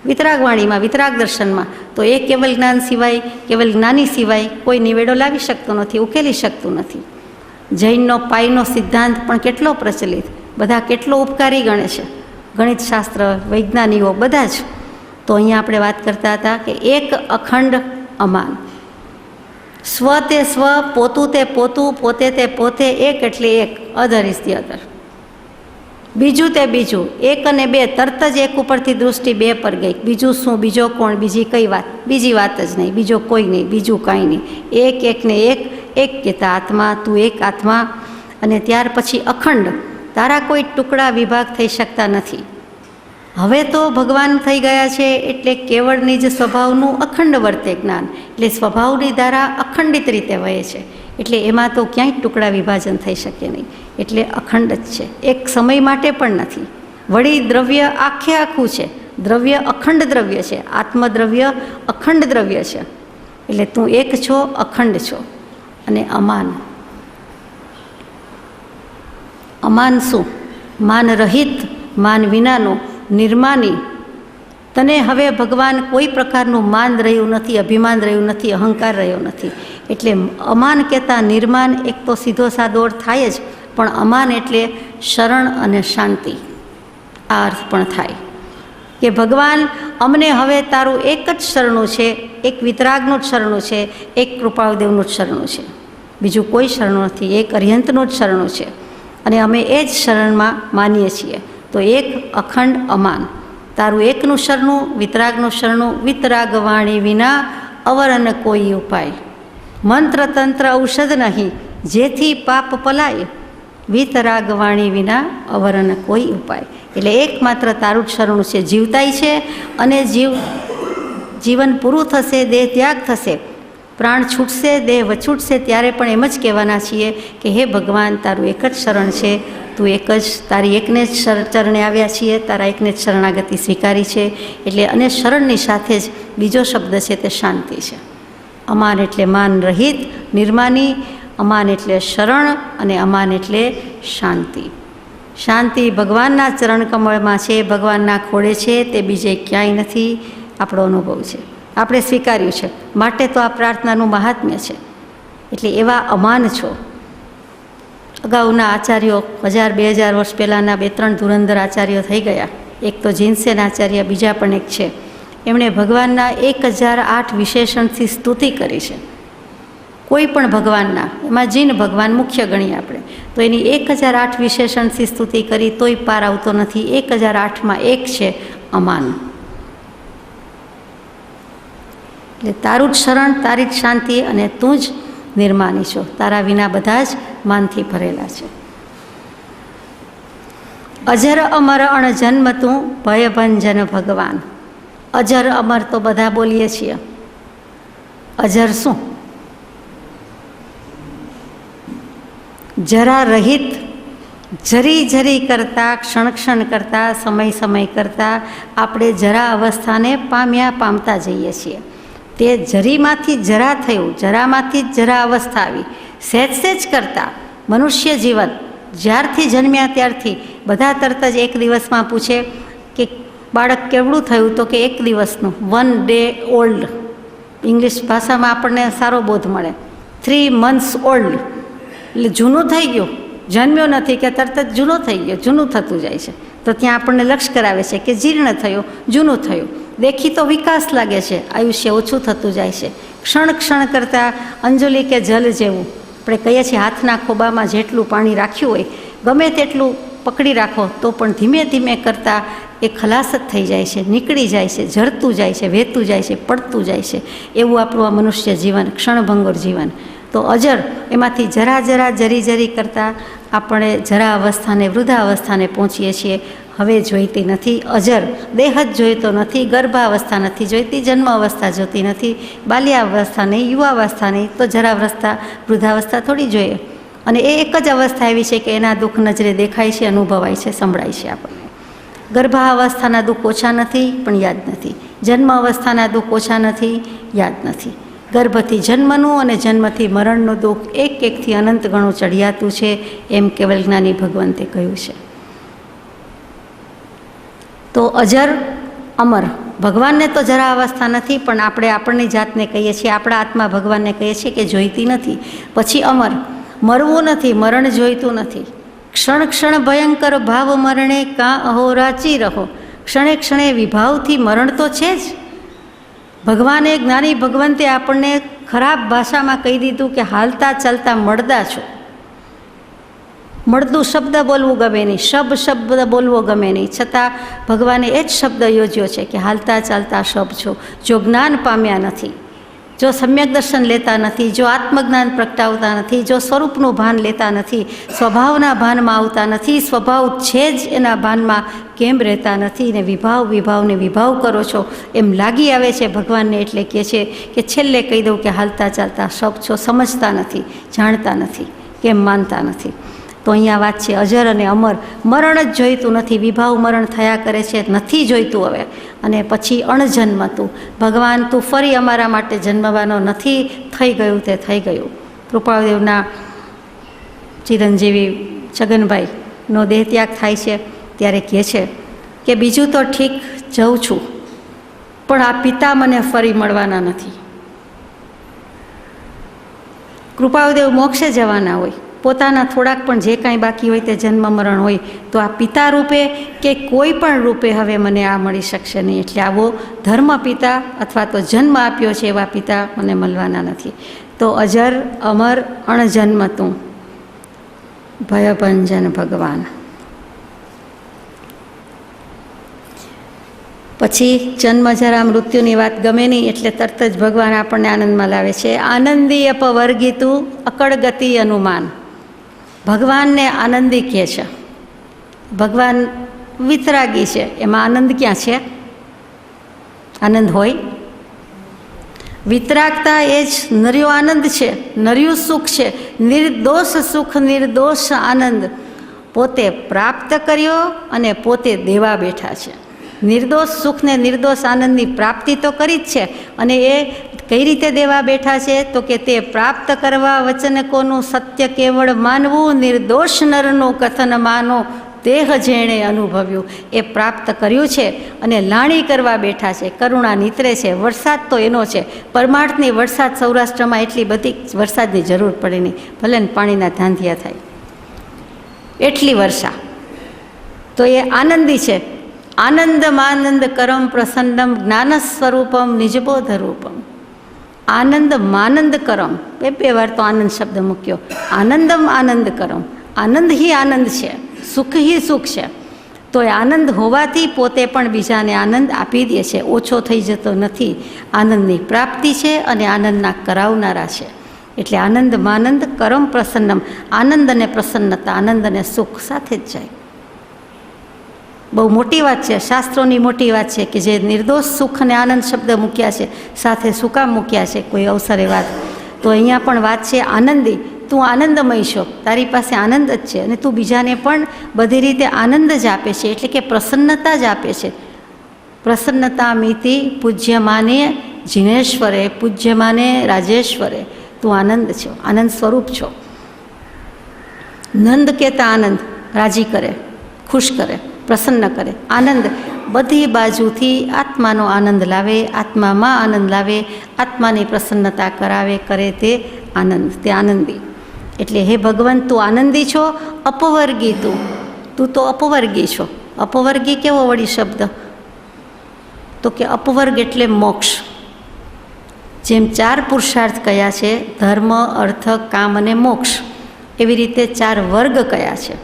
વિતરાગવાણીમાં, વિતરાગ દર્શનમાં. તો એ કેવલ જ્ઞાન સિવાય, કેવલ જ્ઞાની સિવાય કોઈ નિવેડો લાવી શકતો નથી, ઉકેલી શકતું નથી. જૈનનો પાઈનો સિદ્ધાંત પણ કેટલો પ્રચલિત, બધા કેટલો ઉપકારી ગણે છે, ગણિતશાસ્ત્ર, વૈજ્ઞાનિકો બધા જ. તો અહીંયા આપણે વાત કરતા હતા કે એક અખંડ અમાન, સ્વ તે સ્વ, પોતું તે પોતું, પોતે તે પોતે, એક એટલે એક, અધર ઇઝ ધી અધર. બીજું તે બીજું, એક અને બે, તરત જ એક ઉપરથી દૃષ્ટિ બે પર ગઈ. બીજું શું, બીજો કોણ, બીજી કઈ વાત? બીજી વાત જ નહીં, બીજો કોઈ નહીં, બીજું કાંઈ નહીં. એક એકને એક, એક કહેતા આત્મા, તું એક આત્મા. અને ત્યાર પછી અખંડ, તારા કોઈ ટુકડા વિભાગ થઈ શકતા નથી. હવે તો ભગવાન થઈ ગયા છે એટલે કેવળની જ સ્વભાવનું અખંડ વર્તે જ્ઞાન, એટલે સ્વભાવની ધારા અખંડિત રીતે વહે છે, એટલે એમાં તો ક્યાંય ટુકડા વિભાજન થઈ શકે નહીં, એટલે અખંડ જ છે. એક સમય માટે પણ નથી. વળી દ્રવ્ય આખે આખું છે, દ્રવ્ય અખંડ દ્રવ્ય છે, આત્મદ્રવ્ય અખંડ દ્રવ્ય છે. એટલે તું એક છો, અખંડ છો. અને અમાન, અમાન શું? માન રહિત, માન વિનાનું, નિર્માની. તને હવે ભગવાન કોઈ પ્રકારનું માન રહ્યું નથી, અભિમાન રહ્યું નથી, અહંકાર રહ્યો નથી. એટલે અમાન કહેતા નિર્માન એક તો સીધો સાદો અર્થ થાય જ, પણ અમાન એટલે શરણ અને શાંતિ, આ અર્થ પણ થાય કે ભગવાન અમને હવે તારું એક જ શરણું છે, એક વિતરાગનું જ શરણું છે, એક કૃપાળુદેવનું જ શરણું છે, બીજું કોઈ શરણું નથી, એક અર્યંતનું જ શરણું છે. અને અમે એ જ શરણમાં માનીએ છીએ. તો એક અખંડ અમાન, તારું એકનું શરણું, વિતરાગનું શરણું, વિતરાગ વાણી વિના અવરન કોઈ ઉપાય, મંત્ર તંત્ર ઔષધ નહીં, જેથી પાપ પલાય, વિતરાગ વાણી વિના અવરન કોઈ ઉપાય. એટલે એકમાત્ર તારું જ શરણું છે, જીવતાય છે. અને જીવન પૂરું થશે, દેહ ત્યાગ થશે, પ્રાણ છૂટશે, દેહ વછૂટશે, ત્યારે પણ એમ જ કહેવાના છીએ કે હે ભગવાન, તારું એક જ શરણ છે, તું એક જ, તારી એકને જ ચરણે આવ્યા છીએ, તારા એકને જ શરણાગતિ સ્વીકારી છે. એટલે અને શરણની સાથે જ બીજો શબ્દ છે તે શાંતિ છે. અમાન એટલે માન રહિત, નિર્માની. અમાન એટલે શરણ, અને અમાન એટલે શાંતિ. શાંતિ ભગવાનના ચરણકમળમાં છે, ભગવાનના ખોળે છે, તે બીજે ક્યાંય નથી. આપણો અનુભવ છે, આપણે સ્વીકાર્યું છે, માટે તો આ પ્રાર્થનાનું મહાત્મ્ય છે. એટલે એવા અમાન છો. અગાઉના આચાર્યો 1000-2000 વર્ષ પહેલાંના 2-3 ધુરંધર આચાર્યો થઈ ગયા. એક તો જીનસેન આચાર્ય, બીજા પણ એક છે, એમણે ભગવાનના 1008 વિશેષણથી સ્તુતિ કરી છે. કોઈ પણ ભગવાનના, એમાં જીન ભગવાન મુખ્ય ગણીએ આપણે, તો એની 1008 વિશેષણથી સ્તુતિ કરી તોય પાર આવતો નથી. 1008માં એક છે અમાન. એટલે તારું જ શરણ, તારી જ શાંતિ, અને તું જ નિર્માની છો. તારા વિના બધા જ માનથી ભરેલા છે. અજર અમર અણજન્મ તું, ભયભંજન ભગવાન. અજર અમર તો બધા બોલીએ છીએ, અજર શું? જરા રહિત, જરી જરી કરતાં, ક્ષણ ક્ષણ કરતાં, સમય સમય કરતાં આપણે જરા અવસ્થાને પામતા જઈએ છીએ. તે જરીમાંથી જરા થયું, જરામાંથી જરા અવસ્થા આવી. સહેજ સહેજ કરતાં મનુષ્ય જીવન જ્યારથી જન્મ્યા ત્યારથી બધા તરત જ એક દિવસમાં પૂછે કે બાળક કેવડું થયું, તો કે 1 દિવસનું, 1 day old. ઇંગ્લિશ ભાષામાં આપણને સારો બોધ મળે. 3 months old, એટલે જૂનું થઈ ગયું, જન્મ્યો નથી કે તરત જ જૂનો થઈ ગયો, જૂનું થતું જાય છે. તો ત્યાં આપણને લક્ષ્ય કરાવે છે કે જીર્ણ થયું, જૂનું થયું. દેખી તો વિકાસ લાગે છે, આયુષ્ય ઓછું થતું જાય છે. ક્ષણ ક્ષણ કરતાં અંજલિ કે જલ જેવું આપણે કહીએ છીએ, હાથના ખોબામાં જેટલું પાણી રાખ્યું હોય, ગમે તેટલું પકડી રાખો તો પણ ધીમે ધીમે કરતાં એ ખલાસ જ થઈ જાય છે, નીકળી જાય છે, ઝરતું જાય છે, વહેતું જાય છે, પડતું જાય છે. એવું આપણું આ મનુષ્ય જીવન, ક્ષણભંગુર જીવન. તો અજર, એમાંથી જરા જરા જરી જરી કરતાં આપણે જરા અવસ્થાને, વૃદ્ધા અવસ્થાને પહોંચીએ છીએ. હવે જોઈતી નથી અજર, દેહ જ જોઈતો નથી, ગર્ભાવસ્થા નથી જોઈતી, જન્મ અવસ્થા જોતી નથી, બાલ્યાવસ્થા નહીં, યુવાવસ્થા નહીં, તો જરાવસ્થા, વૃદ્ધાવસ્થા થોડી જોઈએ. અને એ એક જ અવસ્થા એવી છે કે એના દુઃખ નજરે દેખાય છે, અનુભવાય છે, સંભળાય છે આપણને. ગર્ભાવસ્થાના દુઃખ ઓછા નથી પણ યાદ નથી, જન્મ અવસ્થાના દુઃખ ઓછા નથી, યાદ નથી. ગર્ભથી જન્મનું અને જન્મથી મરણનું દુઃખ એક એકથી અનંત ગણું ચઢિયાતું છે, એમ કેવલ જ્ઞાની ભગવંતે કહ્યું છે. તો અજર અમર ભગવાનને તો જરા અવસ્થા નથી, પણ આપણે આપણની જાતને કહીએ છીએ, આપણા આત્મા ભગવાનને કહીએ છીએ કે જોઈતી નથી. પછી અમર, મરવું નથી, મરણ જોઈતું નથી. ક્ષણ ક્ષણ ભયંકર ભાવ મરણે કાં અહોરાચી રહો. ક્ષણે ક્ષણે વિભાવથી મરણ તો છે જ. ભગવાને જ્ઞાની ભગવંતે આપણને ખરાબ ભાષામાં કહી દીધું કે હાલતા ચાલતા મળદા છો. મળદું શબ્દ બોલવું ગમે નહીં, શબ્દ બોલવો ગમે નહીં, છતાં ભગવાને એ જ શબ્દ યોજ્યો છે કે હાલતા ચાલતા શબ છો. જો જ્ઞાન પામ્યા નથી, જો સમ્યક દર્શન લેતા નથી, જો આત્મજ્ઞાન પ્રગટાવતા નથી, જો સ્વરૂપનું ભાન લેતા નથી, સ્વભાવના ભાનમાં આવતા નથી, સ્વભાવ છે જ એના ભાનમાં કેમ રહેતા નથી ને વિભાવને વિભાવ કરો છો એમ લાગી આવે છે ભગવાનને. એટલે કહે છે કે છેલ્લે કહી દઉં કે હાલતા ચાલતા શબ છો. સમજતા નથી, જાણતા નથી, કેમ માનતા નથી. તો અહીંયા વાત છે અજર અને અમર. મરણ જ જોઈતું નથી, વિભાવ મરણ થયા કરે છે, નથી જોઈતું હવે. અને પછી અણજન્મ તું ભગવાન, તું ફરી અમારા માટે જન્મવાનો નથી, થઈ ગયું તે થઈ ગયું. કૃપાળદેવના ચિરંજીવી છગનભાઈનો દેહ ત્યાગ થાય છે ત્યારે કહે છે કે બીજું તો ઠીક જઉં છું, પણ આ પિતા મને ફરી મળવાના નથી. કૃપાળદેવ મોક્ષે જવાના હોય, પોતાના થોડાક પણ જે કાંઈ બાકી હોય તે જન્મ મરણ હોય, તો આ પિતા રૂપે કે કોઈ પણ રૂપે હવે મને આ મળી શકશે નહીં. એટલે આવો ધર્મ પિતા અથવા તો જન્મ આપ્યો છે એવા પિતા મને મળવાના નથી. તો અજર અમર અણજન્મ તું ભયભંજન ભગવાન. પછી જન્મ જરા મૃત્યુની વાત ગમે નહીં એટલે તરત જ ભગવાન આપણને આનંદમાં લાવે છે. આનંદી અપવર્ગિતું અકળગતિ અનુમાન. ભગવાનને આનંદી કહે છે, ભગવાન વિતરાગી છે, એમાં આનંદ ક્યાં છે? આનંદ હોય? વિતરાગતા એ જ નર્યો આનંદ છે, નર્યું સુખ છે, નિર્દોષ સુખ, નિર્દોષ આનંદ પોતે પ્રાપ્ત કર્યો અને પોતે દેવા બેઠા છે. નિર્દોષ સુખને નિર્દોષ આનંદની પ્રાપ્તિ તો કરી જ છે, અને એ કઈ રીતે દેવા બેઠા છે? તો કે તે પ્રાપ્ત કરવા વચનકોનું સત્ય કેવળ માનવું, નિર્દોષ નરનું કથન માનો, દેહ જેણે અનુભવ્યું એ પ્રાપ્ત કર્યું છે અને લાણી કરવા બેઠા છે. કરુણા નીતરે છે. વરસાદ તો એનો છે, પરમાર્થની વરસાદ સૌરાષ્ટ્રમાં એટલી બધી વરસાદની જરૂર પડે નહીં, ભલે ને પાણીના ધાંધિયા થાય એટલી વર્ષા. તો એ આનંદી છે. આનંદમાનંદ કરમ પ્રસન્નમ જ્ઞાન સ્વરૂપમ નિજબોધ રૂપમ. આનંદ માનંદ કરમ, બે વાર તો આનંદ શબ્દ મૂક્યો. આનંદમ આનંદ કરમ, આનંદ હી આનંદ છે, સુખ હી સુખ છે. તો એ આનંદ હોવાથી પોતે પણ બીજાને આનંદ આપી દે છે, ઓછો થઈ જતો નથી. આનંદની પ્રાપ્તિ છે અને આનંદના કરાવનારા છે. એટલે આનંદ માનંદ કરમ પ્રસન્નમ. આનંદ અને પ્રસન્નતા, આનંદ અને સુખ સાથે જ જાય. બહુ મોટી વાત છે, શાસ્ત્રોની મોટી વાત છે કે જે નિર્દોષ સુખ અને આનંદ શબ્દ મૂક્યા છે, સાથે શું કામ મૂક્યા છે કોઈ અવસરે વાત. તો અહીંયા પણ વાત છે આનંદી. તું આનંદમય છો, તારી પાસે આનંદ જ છે અને તું બીજાને પણ બધી રીતે આનંદ જ આપે છે, એટલે કે પ્રસન્નતા જ આપે છે. પ્રસન્નતા મિતિ પૂજ્યમાને જિનેશ્વરે, પૂજ્યમાને રાજેશ્વરે. તું આનંદ છો, આનંદ સ્વરૂપ છો. નંદ કહેતા આનંદ રાજી કરે, ખુશ કરે, પ્રસન્ન કરે. આનંદ બધી બાજુથી આત્માનો આનંદ લાવે, આત્મામાં આનંદ લાવે, આત્માની પ્રસન્નતા કરાવે, કરે તે આનંદ, તે આનંદી. એટલે હે ભગવાન, તું આનંદી છો. અપવર્ગી તું તો અપવર્ગી છો. અપવર્ગી કેવો વળી શબ્દ? તો કે અપવર્ગ એટલે મોક્ષ. જેમ 4 પુરુષાર્થ કયા છે, ધર્મ, અર્થ, કામ અને મોક્ષ, એવી રીતે 4 વર્ગ કયા છે.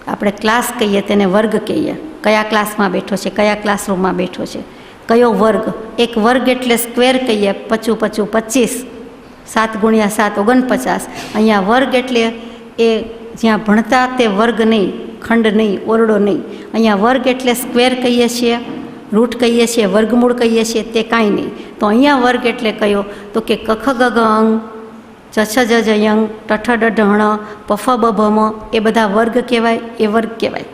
આપણે ક્લાસ કહીએ તેને વર્ગ કહીએ. કયા ક્લાસમાં બેઠો છે, કયા ક્લાસરૂમમાં બેઠો છે, કયો વર્ગ. એક વર્ગ એટલે સ્ક્વેર કહીએ, 5 × 5 = 25, 7 × 7 = 49. અહીંયા વર્ગ એટલે એ જ્યાં ભણતા તે વર્ગ નહીં, ખંડ નહીં, ઓરડો નહીં. અહીંયા વર્ગ એટલે સ્ક્વેર કહીએ છીએ, રૂટ કહીએ છીએ, વર્ગમૂળ કહીએ છીએ, તે કાંઈ નહીં. તો અહીંયા વર્ગ એટલે કયો? તો કે કખ ગગ અંગ, ચછ જજ યંગ, ટઠ ડઢ હણ, પફ બભમ, એ બધા વર્ગ કહેવાય, એ વર્ગ કહેવાય.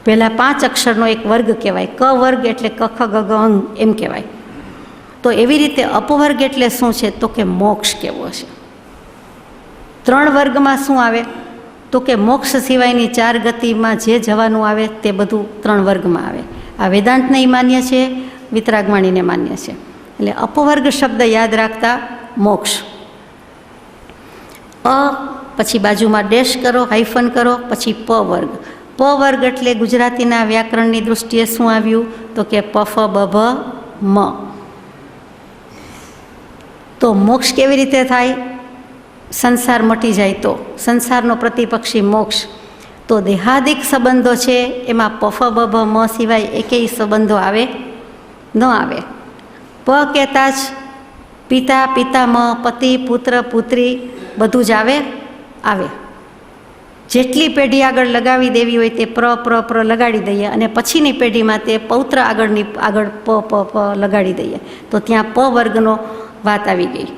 પહેલાં 5 અક્ષરનો એક વર્ગ કહેવાય. ક વર્ગ એટલે ક ખ ગ ઘ ङ એમ કહેવાય. તો એવી રીતે અપવર્ગ એટલે શું છે? તો કે મોક્ષ કેવો છે. 3 વર્ગમાં શું આવે? તો કે મોક્ષ સિવાયની 4 ગતિમાં જે જવાનું આવે તે બધું 3 વર્ગમાં આવે. આ વેદાંતને માન્ય છે, વિતરાગવાણીને માન્ય છે. એટલે અપવર્ગ શબ્દ યાદ રાખતા મોક્ષ. અ પછી બાજુમાં ડેશ કરો, હાઇફન કરો, પછી પ વર્ગ. પ વર્ગ એટલે ગુજરાતીના વ્યાકરણની દૃષ્ટિએ શું આવ્યું? તો કે પ ફ બ ભ મ. તો મોક્ષ કેવી રીતે થાય? સંસાર મટી જાય તો. સંસારનો પ્રતિપક્ષી મોક્ષ. તો દેહાદિક સંબંધો છે એમાં પ ફ બ ભ મ સિવાય એકેય સંબંધો આવે ન આવે. પ કહેતા જ પિતા, પિતામહ, પતિ, પુત્ર, પુત્રી બધું જ આવે. જેટલી પેઢી આગળ લગાવી દેવી હોય તે પ્ર લગાડી દઈએ અને પછીની પેઢીમાં તે પૌત્ર આગળ પ લગાડી દઈએ. તો ત્યાં પ વર્ગનો વાત આવી ગઈ.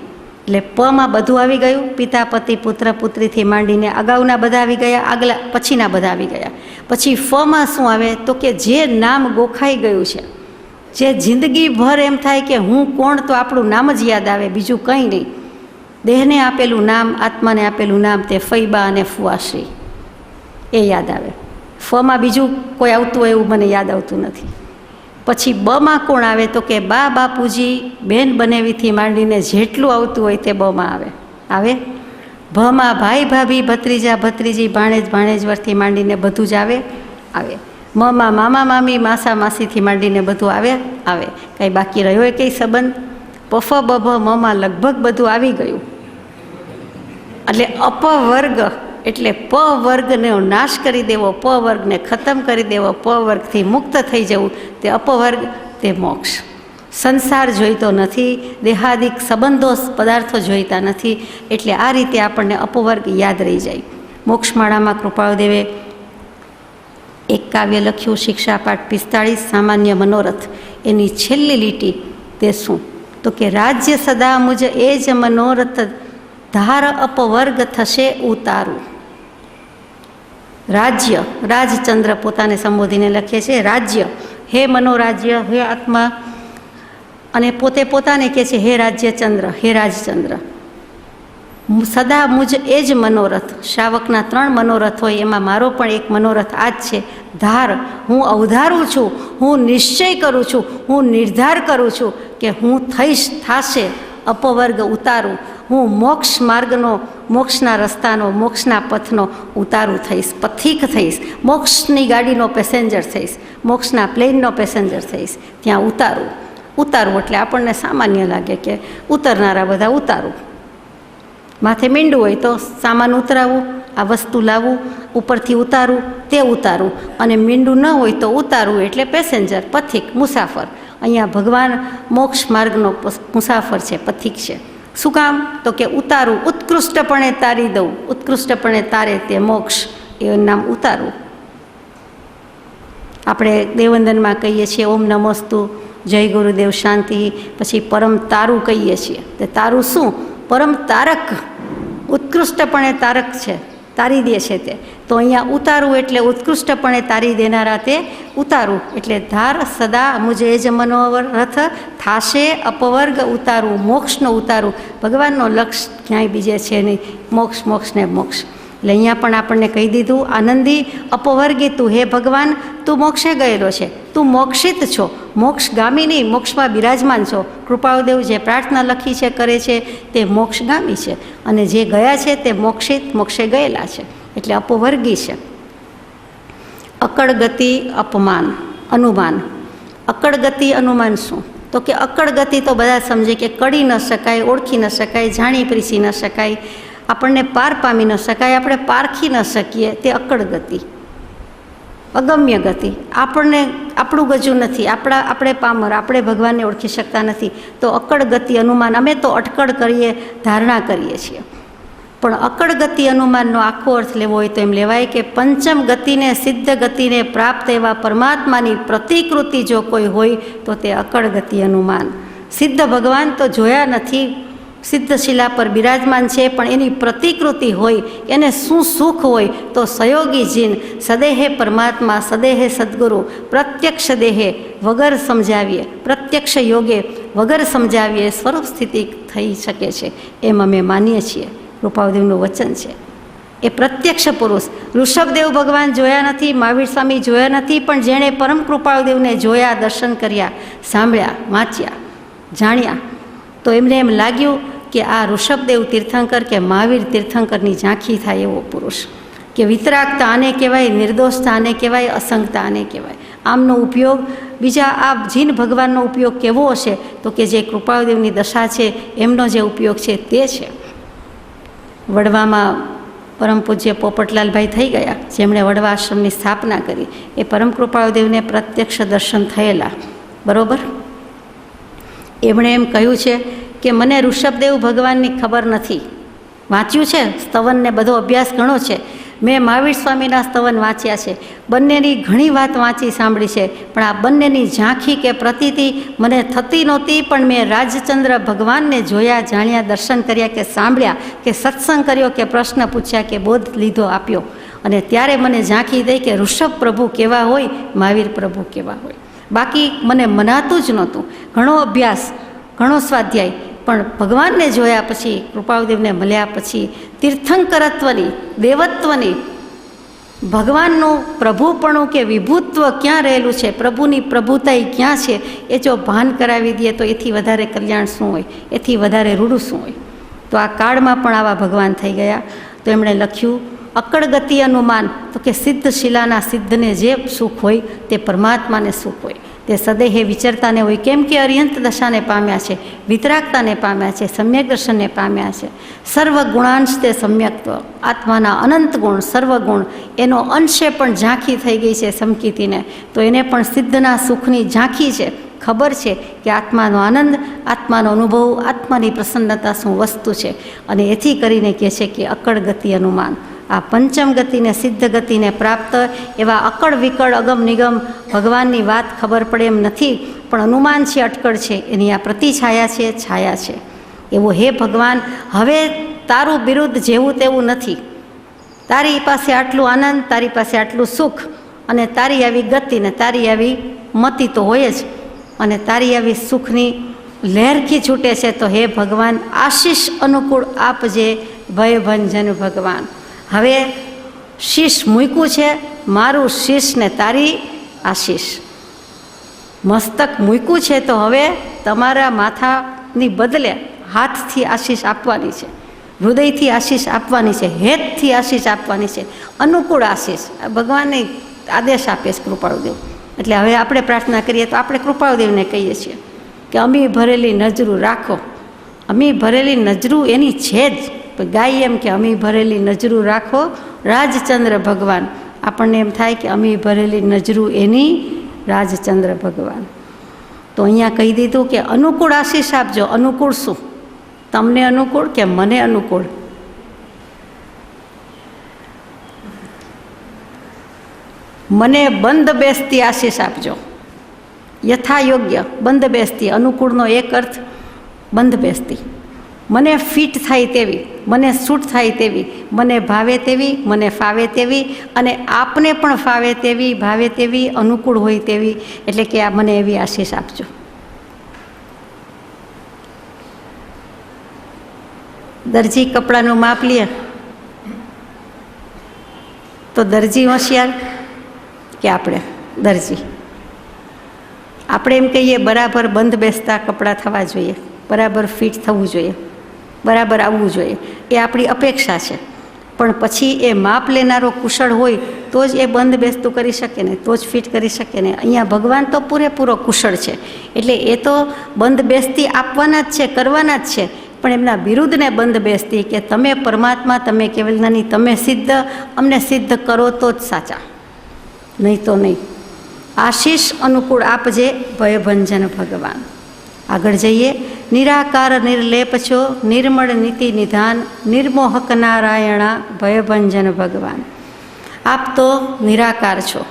એટલે પમાં બધું આવી ગયું. પિતા, પતિ, પુત્ર, પુત્રીથી માંડીને અગાઉના બધા આવી ગયા, આગલા પછીના બધા આવી ગયા. પછી ફમાં શું આવે? તો કે જે નામ ગોખાઈ ગયું છે, જે જિંદગીભર એમ થાય કે હું કોણ, તો આપણું નામ જ યાદ આવે, બીજું કંઈ નહીં. દેહને આપેલું નામ, આત્માને આપેલું નામ તે ફૈબા અને ફુવાશ્રી એ યાદ આવે. ફમાં બીજું કોઈ આવતું હોય એવું મને યાદ આવતું નથી. પછી બમાં કોણ આવે? તો કે બા, બાપુજી, બેન બનેવીથી માંડીને જેટલું આવતું હોય તે બમાં આવે. ભમાં ભાઈ, ભાભી, ભત્રીજા, ભત્રીજી, ભાણેજ, ભાણેજવરથી માંડીને બધું જ આવે. મમાં મામા, મામી, માસા, માસીથી માંડીને બધું આવે. કાંઈ બાકી રહ્યો કંઈ સંબંધ? પફ બભ મમાં લગભગ બધું આવી ગયું. એટલે અપવર્ગ એટલે પ વર્ગનો નાશ કરી દેવો, પ વર્ગને ખતમ કરી દેવો, પ વર્ગથી મુક્ત થઈ જવું, તે અપવર્ગ, તે મોક્ષ. સંસાર જોઈતો નથી, દેહાદિક સંબંધો પદાર્થો જોઈતા નથી. એટલે આ રીતે આપણને અપવર્ગ યાદ રહી જાય. મોક્ષમાળામાં કૃપાળુદેવે એક કાવ્ય લખ્યું, શિક્ષાપાઠ 45, સામાન્ય મનોરથ. એની છેલ્લી લીટી તે શું? તો કે રાજ્ય સદા મુજ એ જ મનોરથ, ધાર અપવર્ગ થશે ઉતારું. રાજ્ય, રાજચંદ્ર પોતાને સંબોધીને લખે છે. રાજ્ય, હે મનોરાજ્ય, હે આત્મા, અને પોતાને કહે છે હે રાજ્યચંદ્ર, હે રાજચંદ્ર. સદા મુજ એ જ મનોરથ. શ્રાવકના 3 મનોરથ હોય, એમાં મારો પણ એક મનોરથ આ જ છે. ધાર, હું અવધારું છું, હું નિશ્ચય કરું છું, હું નિર્ધાર કરું છું કે હું થશે અપવર્ગ ઉતારું. હું મોક્ષ માર્ગનો, મોક્ષના રસ્તાનો, મોક્ષના પથનો ઉતારું થઈશ, પથિક થઈશ, મોક્ષની ગાડીનો પેસેન્જર થઈશ, મોક્ષના પ્લેનનો પેસેન્જર થઈશ. ત્યાં ઉતારું એટલે આપણને સામાન્ય લાગે કે ઉતરનારા બધા ઉતારું. માથે મીંડું હોય તો સામાન ઉતરાવું, આ વસ્તુ લાવવું, ઉપરથી ઉતારું, તે ઉતારું. અને મીંડું ન હોય તો ઉતારું એટલે પેસેન્જર, પથિક, મુસાફર. અહીંયા ભગવાન મોક્ષ માર્ગનો મુસાફર છે, પથિક છે. શું કામ? તો કે ઉતારું, ઉત્કૃષ્ટપણે તારી દઉં, ઉત્કૃષ્ટપણે તારે તે મોક્ષ, એ નામ ઉતારું. આપણે દેવવંદનમાં કહીએ છીએ ઓમ નમોસ્તુ, જય ગુરુદેવ, શાંતિ. પછી પરમ તારું કહીએ છીએ. તે તારું શું? પરમ તારક, ઉત્કૃષ્ટપણે તારક છે, તારી દે છે તે. તો અહીંયા ઉતારું એટલે ઉત્કૃષ્ટપણે તારી દેનારા તે ઉતારું. એટલે ધાર સદા મુજે જ મનોરથ, થાશે અપવર્ગ ઉતારું, મોક્ષનો ઉતારું. ભગવાનનો લક્ષ્ય ક્યાંય બીજે છે નહીં, મોક્ષ ને મોક્ષ. એટલે અહીંયા પણ આપણને કહી દીધું, આનંદી અપવર્ગી તું, હે ભગવાન તું મોક્ષે ગયેલો છે, તું મોક્ષિત છો, મોક્ષગામી નહીં, મોક્ષમાં બિરાજમાન છો. કૃપાળુદેવ જે પ્રાર્થના લખી છે, કરે છે, તે મોક્ષગામી છે. અને જે ગયા છે તે મોક્ષિત, મોક્ષે ગયેલા છે, એટલે અપવર્ગી છે. અકળ ગતિ અપમાન અનુમાન. અકળ ગતિ અનુમાન શું? તો કે અકળ ગતિ તો બધા સમજે કે કડી ન શકાય, ઓળખી ન શકાય, જાણી પ્રીસી ન શકાય, આપણને પાર પામી ન શકાય, આપણે પારખી ન શકીએ, તે અકળ ગતિ. અગમ્ય ગતિ, આપણું ગજું નથી, આપણે પામર, આપણે ભગવાનને ઓળખી શકતા નથી. તો અકળ ગતિ અનુમાન. અમે તો અટકળ કરીએ, ધારણા કરીએ છીએ. પણ અકળ ગતિ અનુમાનનો આખો અર્થ લેવો હોય તો એમ લેવાય કે પંચમ ગતિને, સિદ્ધ ગતિને પ્રાપ્ત એવા પરમાત્માની પ્રતિકૃતિ જો કોઈ હોય તો તે અકળ ગતિ અનુમાન. સિદ્ધ ભગવાન તો જોયા નથી, સિદ્ધશિલા પર બિરાજમાન છે, પણ એની પ્રતિકૃતિ હોય, એને શું સુખ હોય, તો સયોગી જીન સદેહે પરમાત્મા સદેહે સદગુરુ પ્રત્યક્ષ દેહે વગર સમજાવીએ, પ્રત્યક્ષ યોગે વગર સમજાવીએ સ્વરૂપ સ્થિતિ થઈ શકે છે, એમ અમે માનીએ છીએ. કૃપાળુદેવનું વચન છે. એ પ્રત્યક્ષ પુરુષ ઋષભદેવ ભગવાન જોયા નથી, મહાવીર સ્વામી જોયા નથી, પણ જેણે પરમ કૃપાળુદેવને જોયા, દર્શન કર્યા, સાંભળ્યા, વાંચ્યા, જાણ્યા, તો એમને એમ લાગ્યું કે આ ઋષભદેવ તીર્થંકર કે મહાવીર તીર્થંકરની ઝાંખી થાય એવો પુરુષ, કે વિતરાગતા આને કહેવાય, નિર્દોષતા આને કહેવાય, અસંગતા આને કહેવાય. આમનો ઉપયોગ બીજા આ જીન ભગવાનનો ઉપયોગ કેવો હશે, તો કે જે કૃપાળુદેવની દશા છે એમનો જે ઉપયોગ છે તે છે. વડવામાં પરમ પૂજ્ય પોપટલાલભાઈ થઈ ગયા, જેમણે વડવા આશ્રમની સ્થાપના કરી, એ પરમ કૃપાળુદેવને પ્રત્યક્ષ દર્શન થયેલા. બરાબર. એમણે એમ કહ્યું છે કે મને ઋષભદેવ ભગવાનની ખબર નથી. વાંચ્યું છે સ્તવનને બધો અભ્યાસ ઘણો છે, મેં મહાવીર સ્વામીના સ્તવન વાંચ્યા છે, બંનેની ઘણી વાત વાંચી સાંભળી છે, પણ આ બંનેની ઝાંખી કે પ્રતીતિ મને થતી નહોતી. પણ મેં રાજચંદ્ર ભગવાનને જોયા, જાણ્યા, દર્શન કર્યા કે સાંભળ્યા કે સત્સંગ કર્યો કે પ્રશ્ન પૂછ્યા કે બોધ લીધો આપ્યો, અને ત્યારે મને ઝાંખી થઈ કે ઋષભ પ્રભુ કેવા હોય, મહાવીર પ્રભુ કેવા હોય. બાકી મને મનાતું જ નહોતું. ઘણો અભ્યાસ, ઘણો સ્વાધ્યાય, પણ ભગવાનને જોયા પછી, કૃપાળુદેવને મળ્યા પછી તીર્થંકરત્વની, દેવત્વની, ભગવાનનું પ્રભુપણું કે વિભુત્વ ક્યાં રહેલું છે, પ્રભુની પ્રભુતાઈ ક્યાં છે, એ જો ભાન કરાવી દઈએ તો એથી વધારે કલ્યાણ શું હોય, એથી વધારે રૂડું શું હોય. તો આ કાળમાં પણ આવા ભગવાન થઈ ગયા. તો એમણે લખ્યું અકળ ગતિ અનુમાન, તો કે સિદ્ધ શિલાના સિદ્ધને જે સુખ હોય તે પરમાત્માને સુખ હોય, તે સદેહે વિચરતાને હોય. કેમ કે અર્યંત દશાને પામ્યા છે, વિતરાગતાને પામ્યા છે, સમ્યક દર્શનને પામ્યા છે. સર્વ ગુણાંશ તે સમ્યક્ત્વ, આત્માના અનંત ગુણ, સર્વગુણ એનો અંશે પણ ઝાંખી થઈ ગઈ છે સમકીતીને, તો એને પણ સિદ્ધના સુખની ઝાંખી છે. ખબર છે કે આત્માનો આનંદ, આત્માનો અનુભવ, આત્માની પ્રસન્નતા શું વસ્તુ છે. અને એથી કરીને કહે છે કે અકળ ગતિ અનુમાન, આ પંચમ ગતિને, સિદ્ધ ગતિને પ્રાપ્ત એવા અકળ વિકળ અગમ નિગમ ભગવાનની વાત ખબર પડે એમ નથી, પણ અનુમાન છે, અટકળ છે, એની આ પ્રતિછાયા છે, છાયા છે. એવો હે ભગવાન, હવે તારું બિરુદ જેવું તેવું નથી. તારી પાસે આટલું આનંદ, તારી પાસે આટલું સુખ, અને તારી આવી ગતિ ને તારી આવી મતિ તો હોય જ, અને તારી આવી સુખની લહેરખી છૂટે છે. તો હે ભગવાન, આશીષ અનુકૂળ આપજે ભયભંજન ભગવાન. હવે શીશ મૂક્યું છે મારું, શીશ ને તારી આશીષ. મસ્તક મૂક્યું છે તો હવે તમારા માથાની બદલે હાથથી આશીષ આપવાની છે, હૃદયથી આશીષ આપવાની છે, હેતથી આશીષ આપવાની છે, અનુકૂળ આશીષ. ભગવાનને આદેશ આપે છે કૃપાળુદેવ. એટલે હવે આપણે પ્રાર્થના કરીએ તો આપણે કૃપાળુદેવને કહીએ છીએ કે અમી ભરેલી નજરું રાખો. અમી ભરેલી નજરું એની છે જ, ગાય એમ કે અમી ભરેલી નજરું રાખો રાજચંદ્ર ભગવાન. આપણને એમ થાય કે અમી ભરેલી નજરું એની રાજચંદ્ર ભગવાન. તો અહીંયા કહી દીધું કે અનુકૂળ આશીષ આપજો. અનુકૂળ શું? તમને અનુકૂળ કે મને અનુકૂળ? મને બંધ બેસતી આશીષ આપજો, યથા યોગ્ય બંધ બેસતી. અનુકૂળનો એક અર્થ બંધ બેસતી, મને ફિટ થાય તેવી, મને સૂટ થાય તેવી, મને ભાવે તેવી, મને ફાવે તેવી, અને આપને પણ ફાવે તેવી, ભાવે તેવી, અનુકૂળ હોય તેવી. એટલે કે આ મને એવી આશીષ આપજો. દરજી કપડાનું માપ લે તો દરજી હોશિયાર કે આપણે દરજી? આપણે એમ કહીએ બરાબર બંધ બેસતા કપડાં થવા જોઈએ, બરાબર ફિટ થવું જોઈએ, બરાબર આવવું જોઈએ, એ આપણી અપેક્ષા છે. પણ પછી એ માપ લેનારો કુશળ હોય તો જ એ બંધ બેસતું કરી શકે ને, તો જ ફિટ કરી શકે ને. અહીંયા ભગવાન તો પૂરેપૂરો કુશળ છે, એટલે એ તો બંધ બેસતી આપવાના જ છે, કરવાના જ છે. પણ એમના વિરુદ્ધને બંધ બેસતી કે તમે પરમાત્મા, તમે કેવલ નહીં, તમે સિદ્ધ, અમને સિદ્ધ કરો તો જ સાચા, નહીં તો નહીં. આશીષ અનુકૂળ આપજે ભયભંજન ભગવાન. આગળ જઈએ. નિરાકાર નિર્લેપ છો, નિર્મળ નીતિ નિધાન, નિર્મોહક નારાયણા ભયભંજન ભગવાન. આપ તો નિરાકાર છો,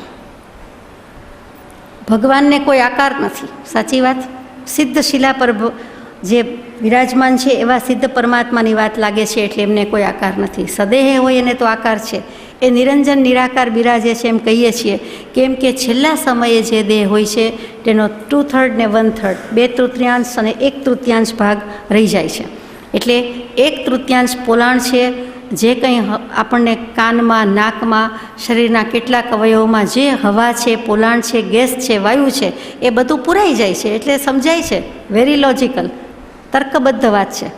ભગવાનને કોઈ આકાર નથી. સાચી વાત. સિદ્ધ શિલા પર જે વિરાજમાન છે એવા સિદ્ધ પરમાત્માની વાત લાગે છે, એટલે એમને કોઈ આકાર નથી. સદેહ હોય એને તો આકાર છે. એ નિરંજન નિરાકાર બિરાજે છે એમ કહીએ છીએ, કેમ કે છેલ્લા સમયે જે દેહ હોય છે તેનો 2/3 ને 1/3, 2/3 અને 1/3 ભાગ રહી જાય છે. એટલે 1/3 પોલાણ છે. જે કંઈ આપણને કાનમાં, નાકમાં, શરીરના કેટલાક અવયવોમાં જે હવા છે, પોલાણ છે, ગેસ છે, વાયુ છે, એ બધું પૂરાઈ જાય છે. એટલે સમજાય છે, વેરી લોજિકલ, તર્કબદ્ધ વાત છે.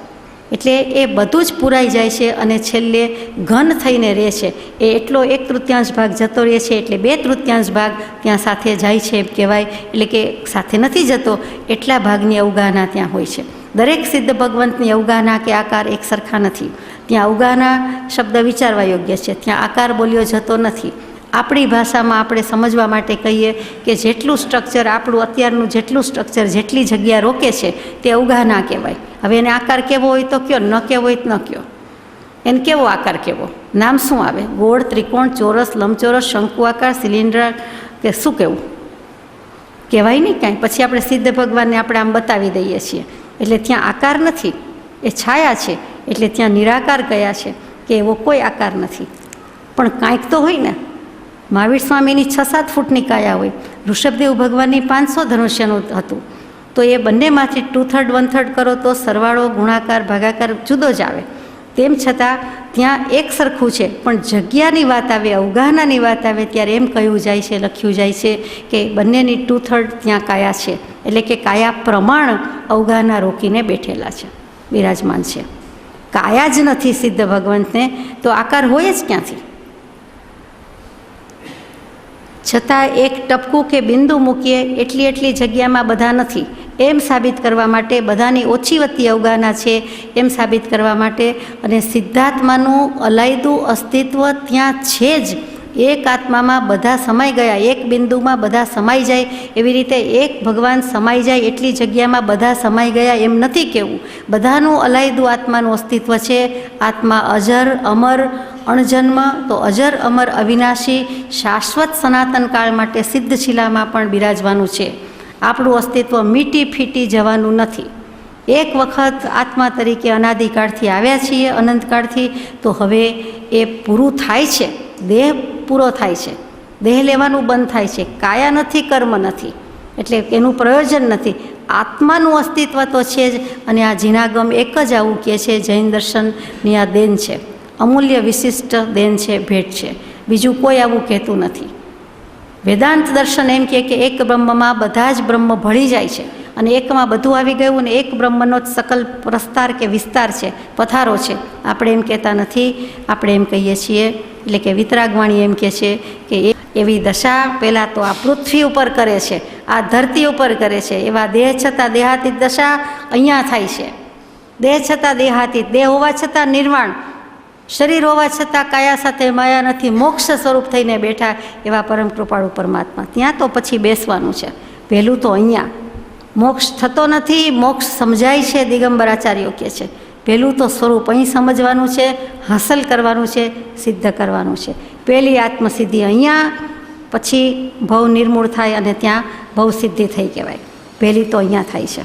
એટલે એ બધું જ પૂરાઈ જાય છે અને છેલ્લે ઘન થઈને રહે છે. એ એટલો 1/3 ભાગ જતો રહે છે, એટલે 2/3 ભાગ ત્યાં સાથે જાય છે એમ કહેવાય. એટલે કે સાથે નથી જતો, એટલા ભાગની અવગાહના ત્યાં હોય છે. દરેક સિદ્ધ ભગવંતની અવગાહના કે આકાર એક સરખા નથી. ત્યાં અવગાહના શબ્દ વિચારવા યોગ્ય છે, ત્યાં આકાર બોલ્યો જતો નથી. આપણી ભાષામાં આપણે સમજવા માટે કહીએ કે જેટલું સ્ટ્રક્ચર, આપણું અત્યારનું જેટલું સ્ટ્રક્ચર, જેટલી જગ્યા રોકે છે તે અવગાહના કહેવાય. હવે એને આકાર કેવો હોય તો કયો, ન કેવો હોય તો ન કયો. એને કેવો આકાર કેવો, નામ શું આવે? ગોળ, ત્રિકોણ, ચોરસ, લંબચોરસ, શંકુ આકાર, સિલિન્ડર, કે શું કહેવું? કહેવાય નહીં કાંઈ. પછી આપણે સિદ્ધ ભગવાનને આપણે આમ બતાવી દઈએ છીએ. એટલે ત્યાં આકાર નથી, એ છાયા છે. એટલે ત્યાં નિરાકાર કયા છે કે એવો કોઈ આકાર નથી. પણ કાંઈક તો હોય ને. મહાવીર સ્વામીની 6-7 ફૂટની કાયા હોય, ઋષભદેવ ભગવાનની 500 ધનુષ્યનું હતું. તો એ બંનેમાંથી 2/3 1/3 કરો તો સરવાળો, ગુણાકાર, ભાગાકાર જુદો જ આવે. તેમ છતાં ત્યાં એક સરખું છે. પણ જગ્યાની વાત આવે, અવગાહનાની વાત આવે ત્યારે એમ કહ્યું જાય છે, લખ્યું જાય છે કે બંનેની 2/3 ત્યાં કાયા છે. એટલે કે કાયા પ્રમાણ અવગાહના રોકીને બેઠેલા છે, બિરાજમાન છે. કાયા જ નથી સિદ્ધ ભગવંતને તો આકાર હોય જ ક્યાંથી? છતાં એક ટપકું કે બિંદુ મૂકીએ એટલી જગ્યામાં બધા નથી એમ સાબિત કરવા માટે, બધાની ઓછી વત્તી અવગાહના છે એમ સાબિત કરવા માટે, અને સિદ્ધાત્માનું અલાયદું અસ્તિત્વ ત્યાં છે જ. એક આત્મામાં બધા સમાઈ ગયા, એક બિંદુમાં બધા સમાઈ જાય, એવી રીતે એક ભગવાન સમાઈ જાય એટલી જગ્યામાં બધા સમાઈ ગયા એમ નથી કહેવું. બધાનું અલાયદું આત્માનું અસ્તિત્વ છે. આત્મા અજર, અમર, અણજન્મ, તો અજર, અમર, અવિનાશી, શાશ્વત સનાતન કાળ માટે સિદ્ધ શિલામાં પણ બિરાજવાનું છે. આપણું અસ્તિત્વ મીટી ફીટી જવાનું નથી. એક વખત આત્મા તરીકે અનાદિકાળથી આવ્યા છીએ, અનંતકાળથી, તો હવે એ પૂરું થાય છે. દેહ પૂરો થાય છે, દેહ લેવાનું બંધ થાય છે. કાયા નથી, કર્મ નથી, એટલે એનું પ્રયોજન નથી. આત્માનું અસ્તિત્વ તો છે જ. અને આ જીનાગમ એક જ આવું કહે છે, જૈન દર્શનની આ દેન છે, અમૂલ્ય વિશિષ્ટ દેન છે, ભેટ છે. બીજું કોઈ આવું કહેતું નથી. વેદાંત દર્શન એમ કહે કે એક બ્રહ્મમાં બધા જ બ્રહ્મ ભળી જાય છે, અને એકમાં બધું આવી ગયું, અને એક બ્રહ્મનો જ સકલ પ્રસ્તાર કે વિસ્તાર છે, પથારો છે. આપણે એમ કહેતા નથી. આપણે એમ કહીએ છીએ, એટલે કે વિતરાગવાણી એમ કહે છે કે એવી દશા પહેલાં તો આ પૃથ્વી ઉપર કરે છે, આ ધરતી ઉપર કરે છે. એવા દેહ છતાં દેહાતીત દશા અહીંયા થાય છે. દેહ છતાં દેહાતીત, દેહ હોવા છતાં નિર્વાણ, શરીર હોવા છતાં કાયા સાથે માયા નથી, મોક્ષ સ્વરૂપ થઈને બેઠા એવા પરમ કૃપાળુ પરમાત્મા. ત્યાં તો પછી બેસવાનું છે. પહેલું તો અહીંયા મોક્ષ થતો નથી, મોક્ષ સમજાય છે, દિગંબર આચાર્યો કહે છે. પહેલું તો સ્વરૂપ અહીં સમજવાનું છે, હાંસલ કરવાનું છે, સિદ્ધ કરવાનું છે. પહેલી આત્મસિદ્ધિ અહીંયા, પછી ભવ નિર્મૂળ થાય અને ત્યાં ભવ સિદ્ધિ થઈ કહેવાય. પહેલી તો અહીંયા થાય છે.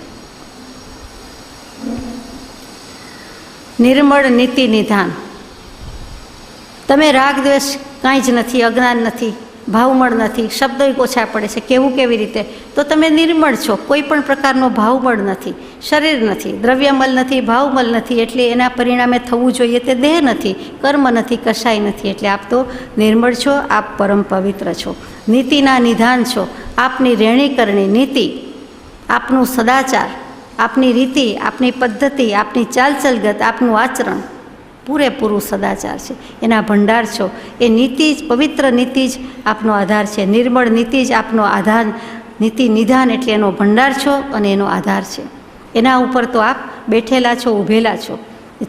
નિર્મળ નીતિ નિધાન. તમે રાગ દ્વેષ કાંઈ જ નથી, અજ્ઞાન નથી, ભાવમળ નથી, શબ્દો ઓછા પડે છે. કેવું કેવી રીતે? તો તમે નિર્મળ છો, કોઈ પણ પ્રકારનો ભાવમળ નથી, શરીર નથી, દ્રવ્યમલ નથી, ભાવમલ નથી, એટલે એના પરિણામે થવું જોઈએ તે દેહ નથી, કર્મ નથી, કશાય નથી. એટલે આપ તો નિર્મળ છો, આપ પરમ પવિત્ર છો, નીતિના નિધાન છો. આપની રહેણી કરણી નીતિ, આપનું સદાચાર, આપની રીતિ, આપની પદ્ધતિ, આપની ચાલચલગત, આપનું આચરણ પૂરેપૂરું સદાચાર છે, એના ભંડાર છો. એ નીતિ જ, પવિત્ર નીતિ જ આપનો આધાર છે. નિર્મળ નીતિ જ આપનો આધાર, નીતિ નિધાન એટલે એનો ભંડાર છો અને એનો આધાર છે. એના ઉપર તો આપ બેઠેલા છો, ઊભેલા છો.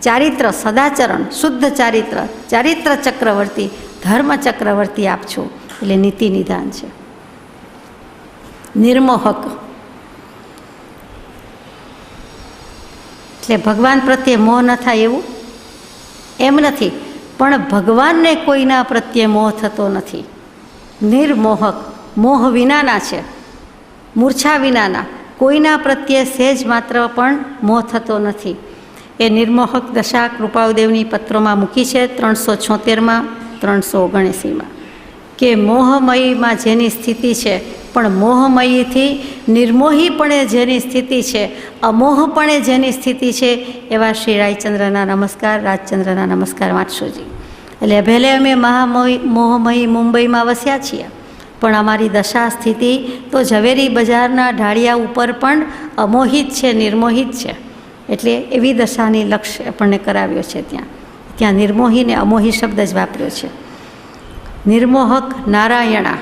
ચારિત્ર, સદાચરણ, શુદ્ધ ચારિત્ર, ચારિત્ર ચક્રવર્તી, ધર્મ ચક્રવર્તી આપ છો. એટલે નીતિ નિધાન છે. નિર્મોહક એટલે ભગવાન પ્રત્યે મોહ ન થાય એવું એમ નથી, પણ ભગવાનને કોઈના પ્રત્યે મોહ થતો નથી. નિર્મોહક, મોહ વિનાના છે, મૂર્છા વિનાના, કોઈના પ્રત્યે સહેજ માત્ર પણ મોહ થતો નથી. એ નિર્મોહક દશા કૃપાળુદેવની પત્રોમાં મૂકી છે 376માં 379માં, કે મોહમયીમાં જેની સ્થિતિ છે, પણ મોહમયીથી નિર્મોહીપણે જેની સ્થિતિ છે, અમોહપણે જેની સ્થિતિ છે, એવા શ્રી રાયચંદ્રના નમસ્કાર, રાજચંદ્રના નમસ્કાર વાંચશોજી. એટલે ભલે અમે મોહમયી મુંબઈમાં વસ્યા છીએ, પણ અમારી દશા સ્થિતિ તો ઝવેરી બજારના ઢાળિયા ઉપર પણ અમોહિત છે, નિર્મોહિત છે. એટલે એવી દશાની લક્ષ્ય આપણને કરાવ્યો છે. ત્યાં નિર્મોહી ને અમોહી શબ્દ જ વાપર્યો છે. નિર્મોહક નારાયણા.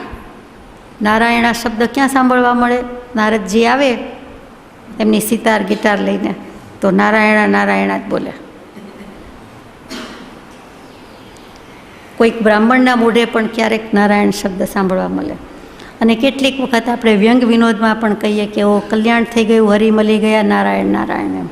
નારાયણા શબ્દ ક્યાં સાંભળવા મળે? નારદજી આવે એમની સિતાર ગિટાર લઈને, તો નારાયણા નારાયણા જ બોલે. કોઈક બ્રાહ્મણના મોઢે પણ ક્યારેક નારાયણ શબ્દ સાંભળવા મળે. અને કેટલીક વખત આપણે વ્યંગ વિનોદમાં પણ કહીએ કે ઓ કલ્યાણ થઈ ગયું, હરી મળી ગયા, નારાયણ નારાયણ એમ.